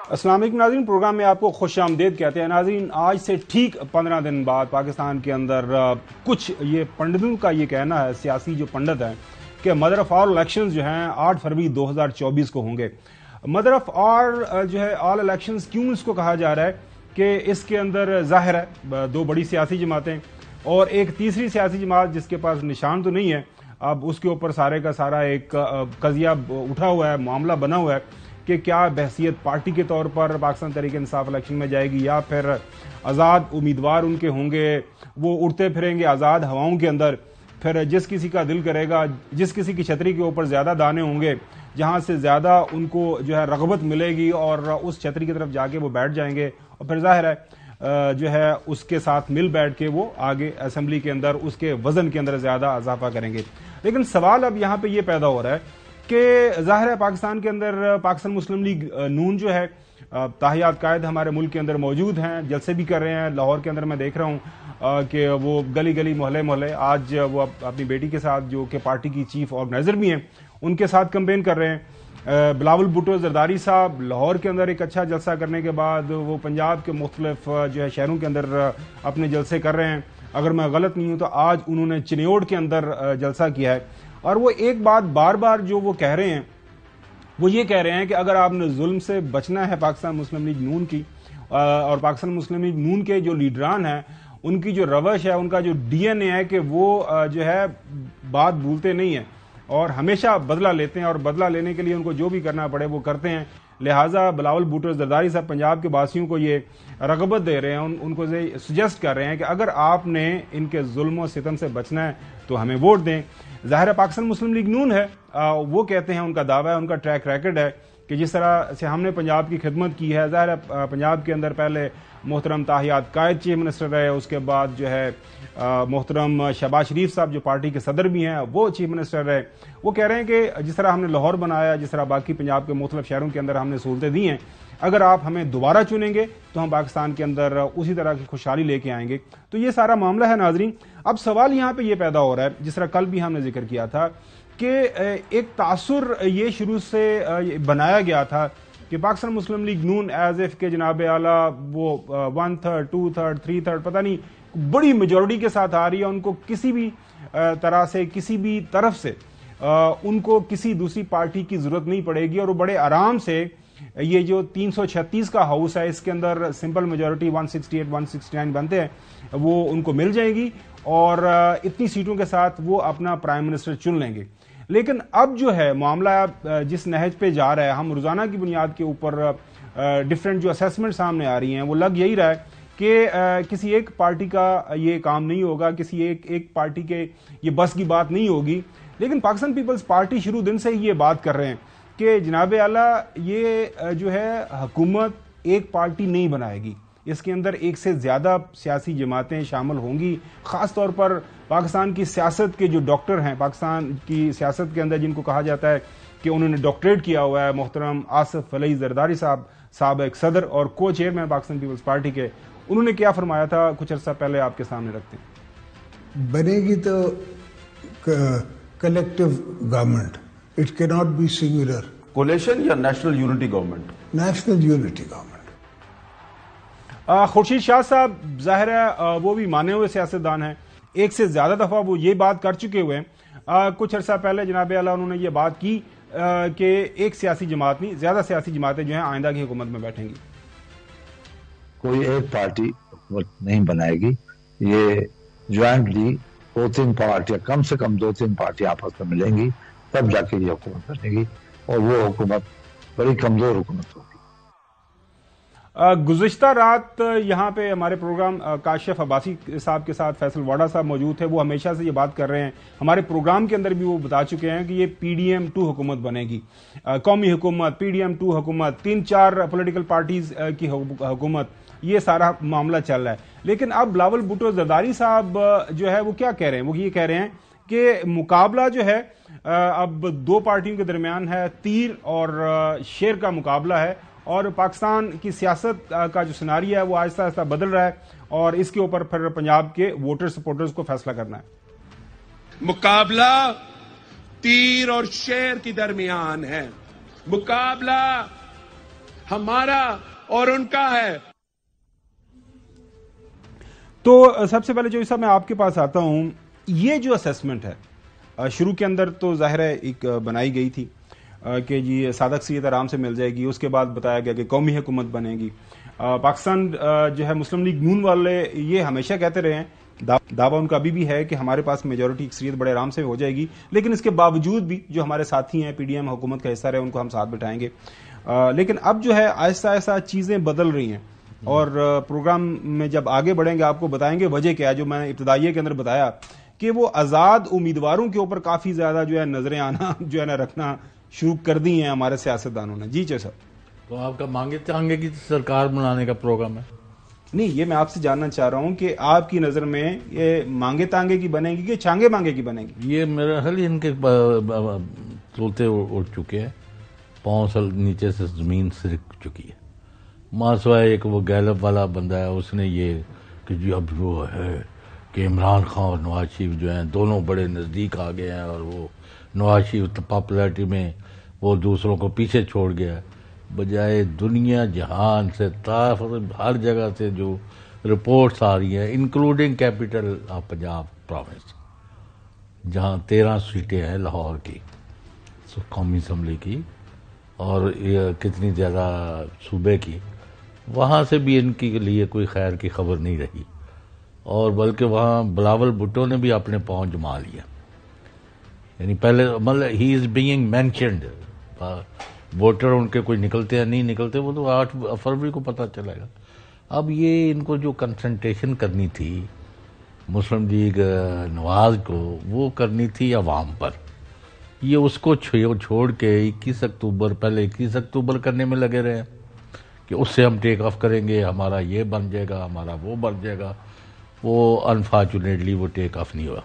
अस्सलाम वालेकुम नाज़रीन, प्रोग्राम में आपको खुश आमदीद कहते हैं। नाज़रीन, आज से ठीक 15 दिन बाद पाकिस्तान के अंदर कुछ ये पंडितों का ये कहना है, सियासी जो पंडित हैं, कि मदर ऑफ ऑल इलेक्शंस जो हैं 8 फरवरी 2024 को होंगे। मदर ऑफ ऑल जो है ऑल इलेक्शंस क्यों इसको कहा जा रहा है कि इसके अंदर जाहिर है दो बड़ी सियासी जमातें और एक तीसरी सियासी जमात जिसके पास निशान तो नहीं है, अब उसके ऊपर सारे का सारा एक कजिया उठा हुआ है, मामला बना हुआ है कि क्या बहसियत पार्टी के तौर पर पाकिस्तान तहरीक-ए-इंसाफ इलेक्शन में जाएगी या फिर आज़ाद उम्मीदवार उनके होंगे, वो उड़ते फिरेंगे आज़ाद हवाओं के अंदर, फिर जिस किसी का दिल करेगा, जिस किसी की छतरी के ऊपर ज़्यादा दाने होंगे, जहां से ज़्यादा उनको जो है रगबत मिलेगी और उस छतरी की तरफ जाके वो बैठ जाएंगे और फिर जाहिर है जो है उसके साथ मिल बैठ के वो आगे असेंबली के अंदर उसके वजन के अंदर ज़्यादा इजाफा करेंगे। लेकिन सवाल अब यहाँ पे ये पैदा हो रहा है कि जाहिर है पाकिस्तान के अंदर पाकिस्तान मुस्लिम लीग नून जो है ताहियात कायद हमारे मुल्क के अंदर मौजूद हैं, जलसे भी कर रहे हैं। लाहौर के अंदर मैं देख रहा हूँ कि वो गली गली मोहल्ले मोहल्ले आज वो अपनी बेटी के साथ जो कि पार्टी की चीफ ऑर्गेनाइजर भी हैं उनके साथ कैंपेन कर रहे हैं। बिलावल भुट्टो जरदारी साहब लाहौर के अंदर एक अच्छा जलसा करने के बाद वो पंजाब के मुख्तलिफ जो है शहरों के अंदर अपने जलसे कर रहे हैं। अगर मैं गलत नहीं हूं तो आज उन्होंने चिन्योड़ के अंदर जलसा किया है और वो एक बात बार बार जो वो कह रहे हैं वो ये कह रहे हैं कि अगर आपने जुल्म से बचना है पाकिस्तान मुस्लिम लीग नून की और पाकिस्तान मुस्लिम लीग नून के जो लीडरान हैं उनकी जो रवश है, उनका जो डीएनए है कि वो जो है बात भूलते नहीं है और हमेशा बदला लेते हैं और बदला लेने के लिए उनको जो भी करना पड़े वो करते हैं। लिहाजा बिलावल भुट्टो जरदारी साहब पंजाब के वासियों को ये रगबत दे रहे हैं, उनको सजेस्ट कर रहे हैं कि अगर आपने इनके जुल्म और सितम से बचना है तो हमें वोट दें। ज़ाहिर है पाकिस्तान मुस्लिम लीग नून है, वो कहते हैं, उनका दावा है, उनका ट्रैक रिकॉर्ड है कि जिस तरह से हमने पंजाब की खिदमत की है। ज़ाहिर है पंजाब के अंदर पहले मोहतरम ताहियात कायद चीफ मिनिस्टर रहे, उसके बाद जो है मोहतरम शहबाज शरीफ साहब जो पार्टी के सदर भी हैं वो चीफ मिनिस्टर रहे। वो कह रहे हैं कि जिस तरह हमने लाहौर बनाया, जिस तरह बाकी पंजाब के मुख्तलिफ शहरों के अंदर हमने सहूलतें दी हैं, अगर आप हमें दोबारा चुनेंगे तो हम पाकिस्तान के अंदर उसी तरह की खुशहाली लेके आएंगे। तो ये सारा मामला है नाजरीन। अब सवाल यहाँ पे ये पैदा हो रहा है, जिस तरह कल भी हमने जिक्र किया था कि एक तासुर ये शुरू से बनाया गया था कि पाकिस्तान मुस्लिम लीग नून एज इफ के जनाब आला वो 1/3, 2/3, 3/3 पता नहीं बड़ी मेजोरिटी के साथ आ रही है। उनको किसी भी तरह से किसी भी तरफ से उनको किसी दूसरी पार्टी की जरूरत नहीं पड़ेगी और वो बड़े आराम से ये जो 336 का हाउस है इसके अंदर सिंपल मेजोरिटी 168, 169 बनते हैं वो उनको मिल जाएगी और इतनी सीटों के साथ वो अपना प्राइम मिनिस्टर चुन लेंगे। लेकिन अब जो है मामला जिस नहज पे जा रहा है, हम रोजाना की बुनियाद के ऊपर डिफरेंट जो असेसमेंट सामने आ रही हैं वो लग यही रहा है कि किसी एक पार्टी का ये काम नहीं होगा, किसी एक पार्टी के ये बस की बात नहीं होगी। लेकिन पाकिस्तान पीपल्स पार्टी शुरू दिन से ही ये बात कर रहे हैं कि जनाब आला ये जो है हुकूमत एक पार्टी नहीं बनाएगी, इसके अंदर एक से ज्यादा सियासी जमातें शामिल होंगी। खास तौर पर पाकिस्तान की सियासत के जो डॉक्टर हैं, पाकिस्तान की सियासत के अंदर जिनको कहा जाता है कि उन्होंने डॉक्टरेट किया हुआ है, मोहतरम आसिफ अलई जरदारी साहब एक सदर और को चेयरमैन पाकिस्तान पीपल्स पार्टी के, उन्होंने क्या फरमाया था कुछ अर्सा पहले आपके सामने रखते हैं। बनेगी तो collective government, it can not be singular. Coalition या national unity government? National unity government. Khurshid Shah साहब जाहिर है वो भी माने हुए सियासतदान हैं, एक से ज्यादा दफा वो ये बात कर चुके हुए हैं। कुछ अर्सा पहले जनाब आला उन्होंने ये बात की कि एक सियासी जमात नहीं ज्यादा सियासी जमातें जो हैं आइंदा की हुकूमत में बैठेंगी। कोई एक पार्टी हुकूमत नहीं बनाएगी, ये ज्वाइंटली 2-3 पार्टियां, कम से कम 2-3 पार्टियां आपस में मिलेंगी तब जाके ये हुकूमत बनेगी और वो हुकूमत बड़ी कमजोर हुकूमत होगी। गुज़िश्ता रात यहाँ पे हमारे प्रोग्राम काशिफ अब्बासी साहब के साथ फैसल वाडा साहब मौजूद थे। वो हमेशा से ये बात कर रहे हैं, हमारे प्रोग्राम के अंदर भी वो बता चुके हैं कि ये PDM-2 हुकूमत बनेगी, कौमी हुकूमत, PDM-2 हुकूमत, 3-4 पॉलिटिकल पार्टीज की हुकूमत, ये सारा मामला चल रहा है। लेकिन अब बिलावल भुट्टो जरदारी साहब जो है वो क्या कह रहे हैं, वो ये कह रहे हैं कि मुकाबला जो है अब दो पार्टियों के दरमियान है, तीर और शेर का मुकाबला है और पाकिस्तान की सियासत का जो सिनारियो है वो आहिस्ता आहिस्ता बदल रहा है और इसके ऊपर फिर पंजाब के वोटर सपोर्टर्स को फैसला करना है। मुकाबला तीर और शेर के दरमियान है, मुकाबला हमारा और उनका है। तो सबसे पहले जो साहब मैं आपके पास आता हूं, ये जो असेसमेंट है शुरू के अंदर तो जाहिर है एक बनाई गई थी कि जी सादक अक्सरियत आराम से मिल जाएगी, उसके बाद बताया गया कि कौमी हुकूमत बनेगी। पाकिस्तान जो है मुस्लिम लीग नून वाले ये हमेशा कहते रहे हैं, दावा उनका अभी भी है कि हमारे पास मेजॉरिटी अक्सरियत बड़े आराम से हो जाएगी, लेकिन इसके बावजूद भी जो हमारे साथी हैं पीडीएम हुकूमत का हिस्सा रहे उनको हम साथ बिठाएंगे। लेकिन अब जो है आहिस्ता आहिस्ता चीजें बदल रही हैं और प्रोग्राम में जब आगे बढ़ेंगे आपको बताएंगे वजह क्या है। जो मैंने इब्तदाइये के अंदर बताया कि वो आजाद उम्मीदवारों के ऊपर काफी ज्यादा जो है नजरें आना जो है ना रखना शुरू कर दी हैं हमारे सियासतदानों ने। जी सर, तो आपका मांगे चांगे की सरकार बनाने का प्रोग्राम है? नहीं, ये मैं आपसे जानना चाह रहा हूं कि आपकी नजर में ये मांगे तांगे की बनेगी कि चांगे मांगे की बनेगी? ये मेरा ख्याल इनके तोते उड़ चुके हैं, पांव से नीचे से जमीन सिरक चुकी है। मासवाए एक वो गैलप वाला बंदा है, उसने ये कि जी अब वो है कि इमरान खान और नवाज शरीफ जो हैं दोनों बड़े नज़दीक आ गए हैं और वो नवाज शरीफ पॉपुलैरिटी में वो दूसरों को पीछे छोड़ गया है। बजाय दुनिया जहान से हर जगह से जो रिपोर्ट्स आ रही हैं, including capital of Punjab province जहां 13 सीटें हैं लाहौर की कौमी असम्बली की और कितनी ज़्यादा सूबे की, वहाँ से भी इनके लिए कोई खैर की खबर नहीं रही और बल्कि वहाँ बिलावल भुट्टो ने भी अपने पाँव जमा लिया। यानी पहले मतलब he is being mentioned, voter उनके कोई निकलते हैं नहीं निकलते वो तो 8 फरवरी को पता चलेगा। अब ये इनको जो कंसंट्रेशन करनी थी मुस्लिम लीग नवाज को, वो करनी थी अवाम पर। ये उसको छोड़ के 21 अक्टूबर पहले 21 अक्टूबर करने में लगे रहे कि उससे हम टेक ऑफ करेंगे, हमारा ये बन जाएगा, हमारा वो बन जाएगा। वो अनफॉर्चुनेटली वो टेक ऑफ नहीं हुआ।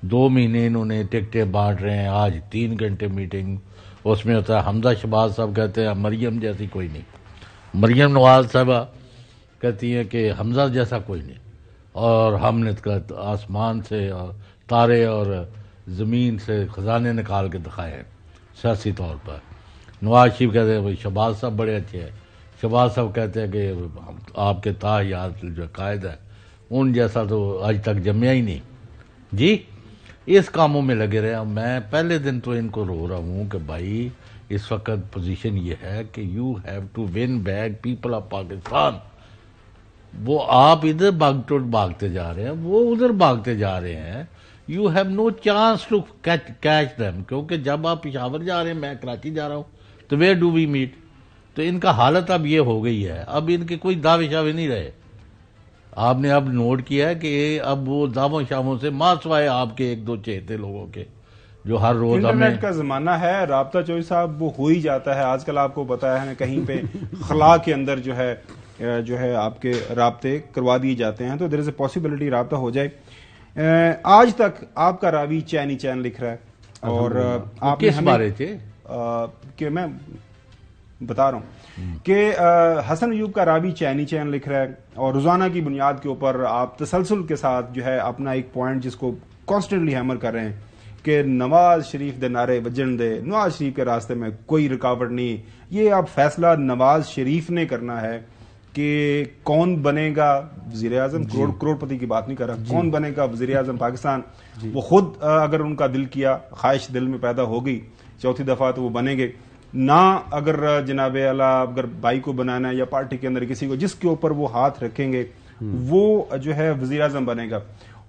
2 महीने इन्होंने टिकटें बांट रहे हैं। आज 3 घंटे मीटिंग, उसमें होता है हमजा शहबाज साहब कहते हैं मरियम जैसी कोई नहीं, मरियम नवाज साहबा कहती हैं कि हमजा जैसा कोई नहीं, और हमने आसमान से और तारे और ज़मीन से ख़जाने निकाल के दिखाए हैं सियासी तौर पर। नवाज शरीफ कहते हैं भाई शहबाज साहब बड़े अच्छे हैं, शहबाज साहब कहते हैं कि आपके ताहियात जो कायद है उन जैसा तो आज तक जमया ही नहीं। जी इस कामों में लगे रहे। मैं पहले दिन तो इनको रो रहा हूँ कि भाई इस वक्त पोजीशन ये है कि you have to win back people of Pakistan. वो आप इधर भागते जा रहे हैं, वो उधर भागते जा रहे हैं। You have no chance to catch them, क्योंकि जब आप पेशावर जा रहे हैं, मैं कराची जा रहा हूँ, तो वेयर डू वी मीट। तो इनका हालत अब ये हो गई है, अब इनके कोई दावे शावे नहीं रहे। आपने अब नोट किया है कि अब वो दावों शामों से मासवाए आपके 1-2 चहेते लोगों के जो हर रोज इंटरनेट का जमाना है, राब्ता चोई साहब वो हो ही जाता है आजकल। आपको पता है कहीं पे खला के अंदर जो है आपके राब्ते करवा दिए जाते हैं, तो देयर इज ए पॉसिबिलिटी राब्ता हो जाए। आज तक आपका रावी चैन ही चैन लिख रहा है और आप किस बारे थे कि मैं बता रहा हूं कि हसन अयूब का रावी चैन ही चैन लिख रहा है और रोजाना की बुनियाद के ऊपर आप तसलसल के साथ जो है अपना एक पॉइंट जिसको कॉन्स्टेंटली हैमर कर रहे हैं कि नवाज शरीफ दे नारे वजन दे, नवाज शरीफ के रास्ते में कोई रुकावट नहीं। ये अब फैसला नवाज शरीफ ने करना है कि कौन बनेगा वजीर आजम। करोड़पति की बात नहीं कर रहा, कौन बनेगा वजीर आजम पाकिस्तान। वो खुद अगर उनका दिल किया, ख्वाहिश दिल में पैदा हो गई 4थी दफा, तो वो बनेंगे ना। अगर जनाबे आला अगर भाई को बनाना है या पार्टी के अंदर किसी को जिसके ऊपर वो हाथ रखेंगे वो जो है वजीर आजम बनेगा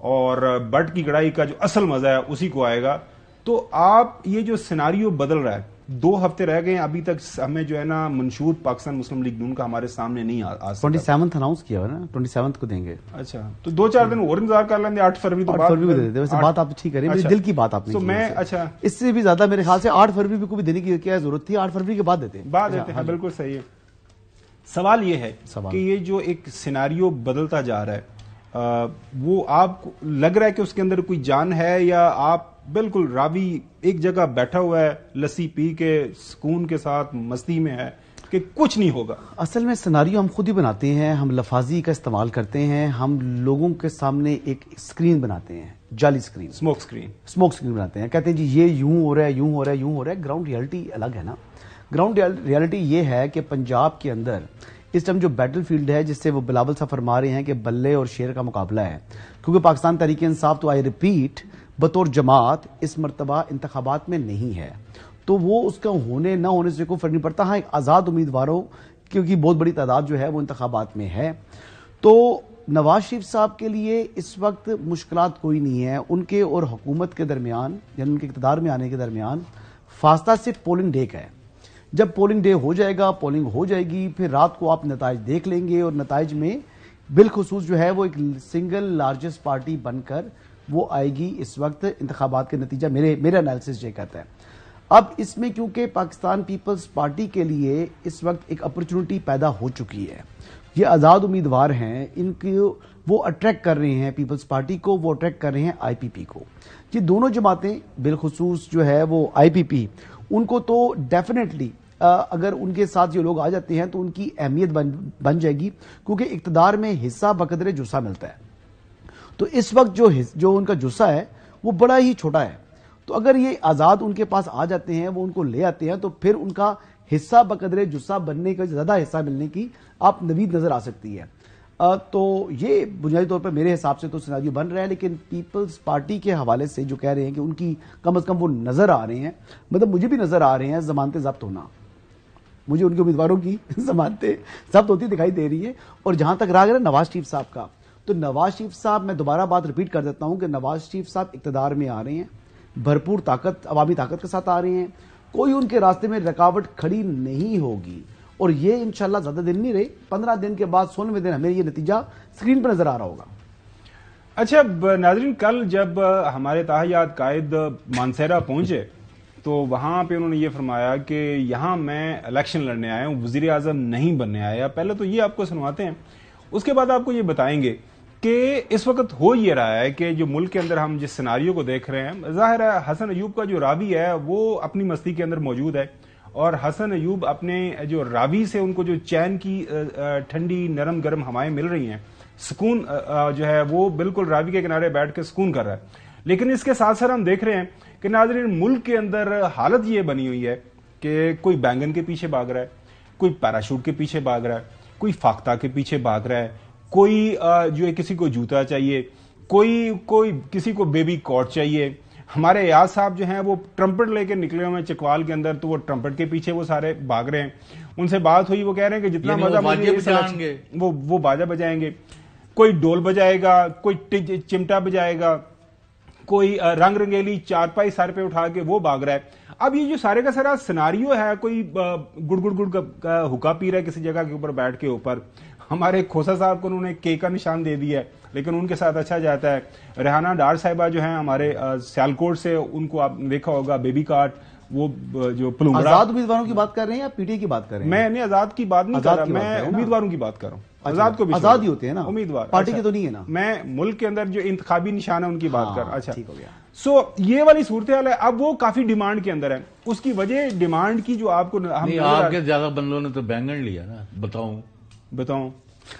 और बट की कड़ाई का जो असल मजा है उसी को आएगा। तो आप ये जो सिनारियो बदल रहा है, 2 हफ्ते रह गए अभी तक हमें जो है ना मंशूर पाकिस्तान मुस्लिम लीग नून का हमारे सामने नहीं आ सकता। 27 अनाउंस किया है ना, 27 को देंगे। अच्छा, तो 2-4 दिन और इंतजार कर लेंगे। 8 फरवरी तो 8 फरवरी को दे देते। वैसे बात आप ठीक करें, मेरे दिल की बात आपने तो की। मैं अच्छा इससे भी ज्यादा मेरे ख्याल से 8 फरवरी को भी देने की क्या जरूरत थी, 8 फरवरी के बाद देते हैं। बिल्कुल सही है। सवाल ये है कि ये जो एक सिनारियो बदलता जा रहा है वो आपको लग रहा है कि उसके अंदर कोई जान है, या आप बिल्कुल रावी एक जगह बैठा हुआ है लस्सी पी के सुकून के साथ मस्ती में है कि कुछ नहीं होगा? असल में सिनारियो हम खुद ही बनाते हैं, हम लफाजी का इस्तेमाल करते हैं, हम लोगों के सामने एक स्क्रीन बनाते हैं, जाली स्क्रीन, स्मोक स्क्रीन बनाते हैं। कहते हैं जी ये यूं हो रहा है, यूं हो रहा है, यूं हो रहा है। ग्राउंड रियलिटी अलग है ना। ग्राउंड रियलिटी ये है कि पंजाब के अंदर इस टाइम जो बैटल फील्ड है, जिससे वो बिलावल साहब फरमा रहे हैं कि बल्ले और शेर का मुकाबला है, क्योंकि पाकिस्तान तहरीक इंसाफ, तो आई रिपीट, बतौर जमात इस मरतबा इंतखाबात में नहीं है, तो वो उसका होने ना होने से कोई फर्क नहीं पड़ता। हाँ, एक आज़ाद उम्मीदवारों क्योंकि बहुत बड़ी तादाद जो है वो इंतखाबात में है, तो नवाज शरीफ साहब के लिए इस वक्त मुश्किलात कोई नहीं है। उनके और हुकूमत के दरमियान, यानी उनके इक़्तिदार में आने के दरमियान फासला सिर्फ पोलिंग डे का है। जब पोलिंग डे हो जाएगा, पोलिंग हो जाएगी, फिर रात को आप नताइज देख लेंगे, और नताइज में बिलखुसूस जो है वो एक सिंगल लार्जेस्ट पार्टी बनकर वो आएगी। इस वक्त इंतखाबात के नतीजा मेरा एनालिसिस ये कहता है। अब इसमें क्योंकि पाकिस्तान पीपल्स पार्टी के लिए इस वक्त एक अपॉर्चुनिटी पैदा हो चुकी है, ये आज़ाद उम्मीदवार हैं, इनकी वो अट्रैक्ट कर रहे हैं पीपल्स पार्टी को, वो अट्रैक्ट कर रहे हैं आईपीपी को। ये दोनों जमातें बिलखुसूस जो है वो आईपीपी, उनको तो डेफिनेटली अगर उनके साथ ये लोग आ जाते हैं तो उनकी अहमियत बन जाएगी, क्योंकि इक़्तिदार में हिस्सा बकदरे जुस्सा मिलता है। तो इस वक्त जो उनका जुस्सा है वो बड़ा ही छोटा है, तो अगर ये आज़ाद उनके पास आ जाते हैं, वो उनको ले आते हैं, तो फिर उनका हिस्सा बकदरे जुस्सा बनने का, ज़्यादा हिस्सा मिलने की आप नवीद नज़र आ सकती है। तो ये बुनियादी तौर पर मेरे हिसाब से तो सिनारियो बन रहा है, लेकिन पीपल्स पार्टी के हवाले से जो कह रहे हैं कि उनकी कम अज़ कम वो नज़र आ रहे हैं, मतलब मुझे भी नज़र आ रहे हैं ज़मानतें ज़ब्त होना, मुझे उनके उम्मीदवारों की ज़मानतें ज़ब्त होती दिखाई दे रही है। और जहां तक रहा गया नवाज शरीफ साहब का, तो नवाज शरीफ साहब, मैं दोबारा बात रिपीट कर देता हूं कि नवाज शरीफ साहब इक़्तिदार में आ रहे हैं, भरपूर ताकत, अवामी ताकत के साथ आ रहे हैं, कोई उनके रास्ते में रुकावट खड़ी नहीं होगी, और ये इंशाल्लाह ज्यादा दिन नहीं रहे, 15 दिन के बाद 16वें दिन हमें ये नतीजा स्क्रीन पर नजर आ रहा होगा। अच्छा नाज़रीन, कल जब हमारे ताहियात कायद मानसेरा पहुंचे तो वहां पे उन्होंने ये फरमाया कि यहां मैं इलेक्शन लड़ने आया हूं, वजीर आजम नहीं बनने आया। पहले तो ये आपको सुनवाते हैं, उसके बाद आपको ये बताएंगे कि इस वक्त हो ये रहा है कि जो मुल्क के अंदर हम जिस सिनारियो को देख रहे हैं, जाहिर है हसन अयूब का जो रावी है वो अपनी मस्ती के अंदर मौजूद है, और हसन अयूब अपने जो रावी से उनको जो चैन की ठंडी नरम गरम हवाएं मिल रही हैं, सुकून जो है वो बिल्कुल रावी के किनारे बैठ के सुकून कर रहा है। लेकिन इसके साथ साथ हम देख रहे हैं कि नाज़रीन, मुल्क के अंदर हालत ये बनी हुई है कि कोई बैंगन के पीछे भाग रहा है, कोई पैराशूट के पीछे भाग रहा है, कोई फाख्ता के पीछे भाग रहा है, कोई जो है किसी को जूता चाहिए, कोई किसी को बेबी कॉट चाहिए। हमारे याद साहब जो हैं वो ट्रम्पेट लेके निकले हुए हैं चकवाल के अंदर, तो वो ट्रम्पेट के पीछे वो सारे भाग रहे हैं। उनसे बात हुई, वो कह रहे हैं कि जितना मजा वो बाजा बजाएंगे, कोई डोल बजाएगा, कोई चिमटा बजाएगा, कोई रंग रंगेली चारपाई सर पे उठा के वो भाग रहा है। अब ये जो सारे का सारा सिनारियो है, कोई गुड़ का हुक्का पी रहा है किसी जगह के ऊपर बैठ के ऊपर। हमारे खोसा साहब को उन्होंने के का निशान दे दिया है, लेकिन उनके साथ अच्छा जाता है। रेहाना डार साहिबा जो हैं हमारे सियालकोट से, उनको आप देखा होगा बेबी कार्ट, वो जो पुलुंगड़ा। आजाद उम्मीदवारों की बात कर रहे हैं या पीटीआई की बात कर रहे हैं? मैं आजाद की बात नहीं कर रहा, मैं उम्मीदवार की बात कर रहा हूँ। आजाद को भी आजाद ही होते हैं ना उम्मीदवार, पार्टी के तो नहीं है ना। मैं मुल्क के अंदर जो इंतखाबी निशान है उनकी बात कर। अच्छा ठीक हो गया। सो ये वाली सूरत हाल है। अब वो काफी डिमांड के अंदर है, उसकी वजह डिमांड की जो आपको हम आपके ज्यादा बंदों ने तो बैंगन लिया ना, बताऊं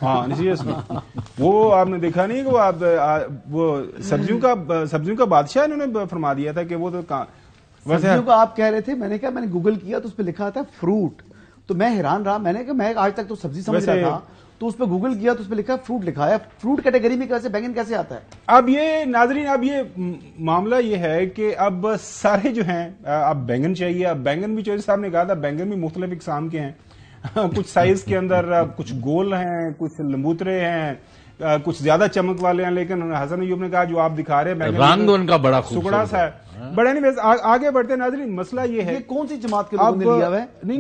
हाँ सीरियसली वो आपने देखा नहीं कि वो सब्जियों का बादशाह इन्होंने फरमा दिया था कि वो तो सब्जियों का आप कह रहे थे, मैंने कहा मैंने गूगल किया तो उस पर लिखा था फ्रूट, तो मैं हैरान रहा, मैंने कहा मैं आज तक तो सब्जी समझ रहा था, तो उस पर गूगल किया तो उस पर लिखा फ्रूट लिखा है। फ्रूट कैटेगरी में कैसे बैंगन कैसे आता है? अब ये नाजरीन, अब ये मामला ये है कि अब सारे जो हैं, अब बैंगन चाहिए। अब बैंगन भी चौधरी साहब ने कहा था बैंगन भी मुख्तलिफ इकसाम के हैं कुछ साइज के अंदर, कुछ गोल हैं, कुछ लंबूतरे हैं, कुछ ज्यादा चमक वाले हैं। लेकिन हसन अयूब ने कहा जो आप दिखा रहे हैं रंग उनका बड़ा सुगड़ा सा है। बड़ा नहीं, आगे बढ़ते नाजरीन, मसला ये है कौन सी जमात के लोगों ने लिया है? नहीं,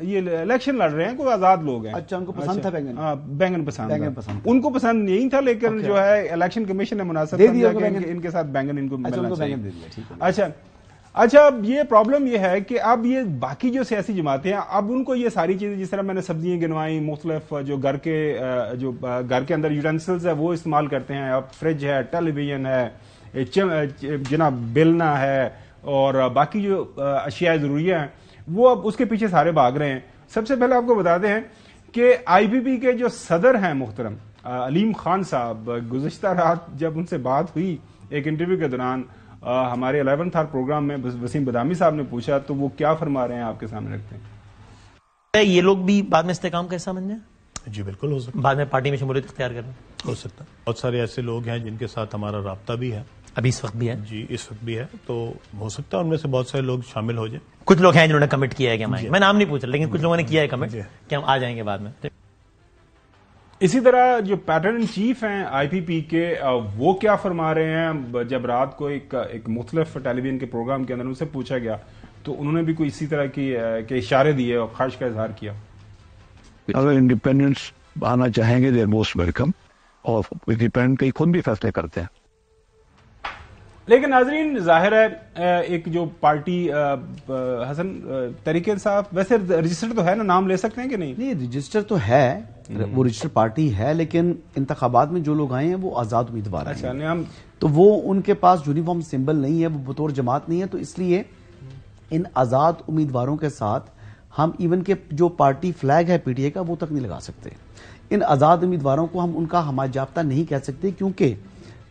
ये इलेक्शन लड़ रहे हैं, कोई आजाद लोग हैं। अच्छा, उनको पसंद था बैंगन? बैंगन पसंद उनको पसंद नहीं था, लेकिन जो है इलेक्शन कमीशन ने मुनासिब इनके साथ बैंगन इनको मिलना चाहिए। अच्छा, अब ये प्रॉब्लम ये है कि अब ये बाकी जो सियासी जमातें हैं, अब उनको ये सारी चीजें, जिस तरह मैंने सब्जियां गिनवाई, मुख्तलिफ जो घर के अंदर यूटेंसिल्स है वो इस्तेमाल करते हैं। अब फ्रिज है, टेलीविजन है, जनाब बेलना है, और बाकी जो अशिया जरूरियां हैं वो अब उसके पीछे सारे भाग रहे हैं। सबसे पहले आपको बताते हैं कि आईपीपी के जो सदर हैं मुहतरम अलीम खान साहब, गुज़िश्ता रात जब उनसे बात हुई एक इंटरव्यू के दौरान, हमारे 11th आवर प्रोग्राम में वसीम बदामी साहब ने पूछा, तो वो क्या फरमा रहे हैं आपके सामने रखते हैं। یہ لوگ بھی بعد میں استحکام کا حصہ بن جائیں؟ جی بالکل ہو سکتا بعد میں پارٹی میں شمولیت اختیار کریں؟ ہو سکتا ہے. بہت سارے ایسے لوگ ہیں جن کے ساتھ ہمارا رابطہ بھی ہے. ابھی اس وقت بھی ہے؟ جی اس وقت بھی ہے. تو ہو سکتا ہے ان میں سے بہت سارے لوگ شامل ہو جائیں. کچھ لوگ ہیں جنہوں نے کمٹ کیا ہے کہ ہم آئیں گے. میں نام نہیں پوچھ رہا لیکن کچھ لوگوں نے کیا ہے کمٹ کہ ہم آ جائیں گے بعد میں. اسی طرح جو پیٹرن ان چیف ہیں آئی پی پی کے وہ کیا فرما رہے ہیں؟ جب رات کو ایک مختلف ٹیلی ویژن کے پروگرام کے اندر ان سے پوچھا گیا تو انہوں نے بھی کوئی اسی طرح کے اشارے دیے اور خواہش کا اظہار کیا. اگر انڈیپینڈنس آنا چاہیں گے دے آر موسٹ ویلکم, اور انڈیپینڈنٹ کئی خود بھی فیصلے کرتے ہیں. لیکن ناظرین ظاہر ہے ایک جو پارٹی حسن تحریک انصاف ویسے رجسٹر تو ہے نا, نام لے سکتے ہیں کہ نہیں؟ نہیں رجسٹر تو ہے, وہ رجسٹر پارٹی ہے, لیکن انتخابات میں جو لوگ آئے ہیں وہ آزاد امیدوار ہیں. اچھا, تو وہ ان کے پاس یونیفارم سمبل نہیں ہے, وہ بطور جماعت نہیں ہے, تو اس لیے ان آزاد امیدواروں کے ساتھ ہم ایون کہ جو پارٹی فلیگ ہے پی ٹی آئی کا وہ تک نہیں لگا سکتے. ان آزاد امیدواروں کو ہم ان کا ہمہ جافتہ نہیں کہہ سکتے کیونکہ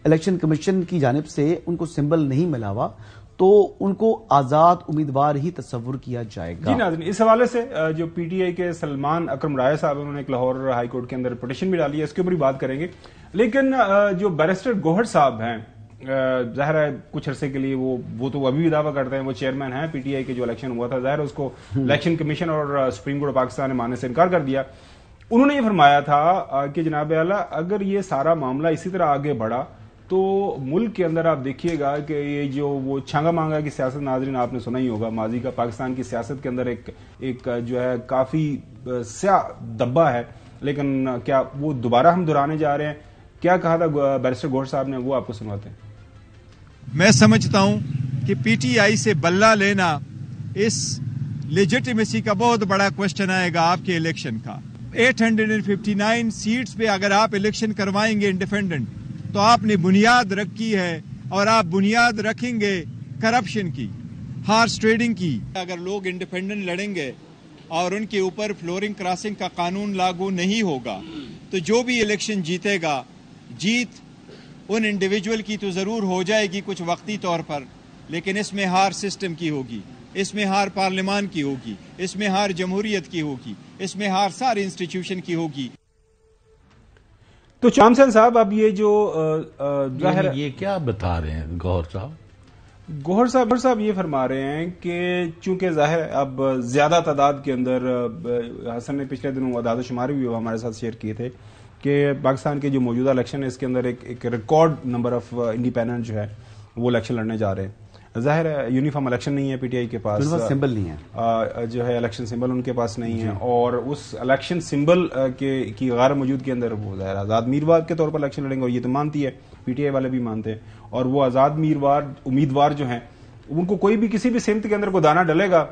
الیکشن کمیشن کی جانب سے ان کو سمبل نہیں ملا ہوا, تو ان کو آزاد امیدوار ہی تصور کیا جائے گا. جی ناظرین, اس حوالے سے جو پی ٹی آئی کے سلمان اکرم رائے صاحب انہوں نے ایک لاہور ہائی کورٹ کے اندر پٹیشن بھی ڈالی ہے, اس کے اوپر ہی بات کریں گے. لیکن جو بیرسٹر گوہر صاحب ہیں, ظاہر ہے کچھ عرصے کے لیے وہ تو ابھی بھی دعویٰ کرتے ہیں, وہ چیئرمین ہیں پی ٹی آئی کے جو الیکشن ہوا تھا, ظاہر ہے اس کو الیکشن کمیشن اور سپریم کورٹ آف پاکستان نے ماننے سے انکار کر دیا. انہوں نے یہ فرمایا تھا کہ جناب اعلیٰ اگر یہ سارا معاملہ اسی طرح آگے بڑھا تو ملک کے اندر آپ دیکھیے گا کہ یہ جو وہ چھانگا مانگا کی سیاست, ناظرین آپ نے سنا ہی ہوگا, ماضی کا پاکستان کی سیاست کے اندر ایک جو ہے کافی سیاہ دبا ہے, لیکن کیا وہ دوبارہ ہم دہرانے جا رہے ہیں؟ کیا کہا تھا بیرسٹر گوہر صاحب نے, وہ آپ کو سنواتے ہیں. میں سمجھتا ہوں کہ پی ٹی آئی سے بلہ لینا اس لیجیٹیمیسی کا بہت بڑا کوشچن آئے گا آپ کے الیکشن کا. 859 سیٹس پہ اگر آپ الیکشن کروائیں گے انڈیپینڈنٹ, تو آپ نے بنیاد رکھی ہے, اور آپ بنیاد رکھیں گے کرپشن کی, ہارس ٹریڈنگ کی. اگر لوگ انڈیپینڈنٹ لڑیں گے اور ان کے اوپر فلورنگ کراسنگ کا قانون لاگو نہیں ہوگا, تو جو بھی الیکشن جیتے گا, جیت ان انڈیویجول کی تو ضرور ہو جائے گی کچھ وقتی طور پر, لیکن اس میں ہار سسٹم کی ہوگی, اس میں ہار پارلیمان کی ہوگی, اس میں ہار جمہوریت کی ہوگی, اس میں ہار ساری انسٹیٹیوشن کی ہوگی. تو چام سین صاحب, اب یہ جو ظاہر یہ کیا بتا رہے ہیں گوہر صاحب یہ فرما رہے ہیں کہ چونکہ ظاہر اب زیادہ تعداد کے اندر, حسن نے پچھلے دنوں اعداد و شمار بھی ہمارے ساتھ شیئر کیے تھے کہ پاکستان کے جو موجودہ الیکشن ہے اس کے اندر ایک ریکارڈ نمبر آف انڈیپینڈنٹ جو ہے وہ الیکشن لڑنے جا رہے ہیں. ظاہر ہے یونیفارم الیکشن نہیں ہے پی ٹی آئی کے پاس, سمبل نہیں ہے, جو ہے الیکشن سمبل ان کے پاس نہیں ہے, اور اس الیکشن سمبل کی غیر موجود کے اندر وہ ظاہر آزاد امیدوار کے طور پر الیکشن لڑیں گے, اور یہ تو مانتی ہے پی ٹی آئی والے بھی مانتے ہیں, اور وہ آزاد امیدوار جو ہیں ان کو کوئی بھی کسی بھی سمت کے اندر کو دانا ڈلے گا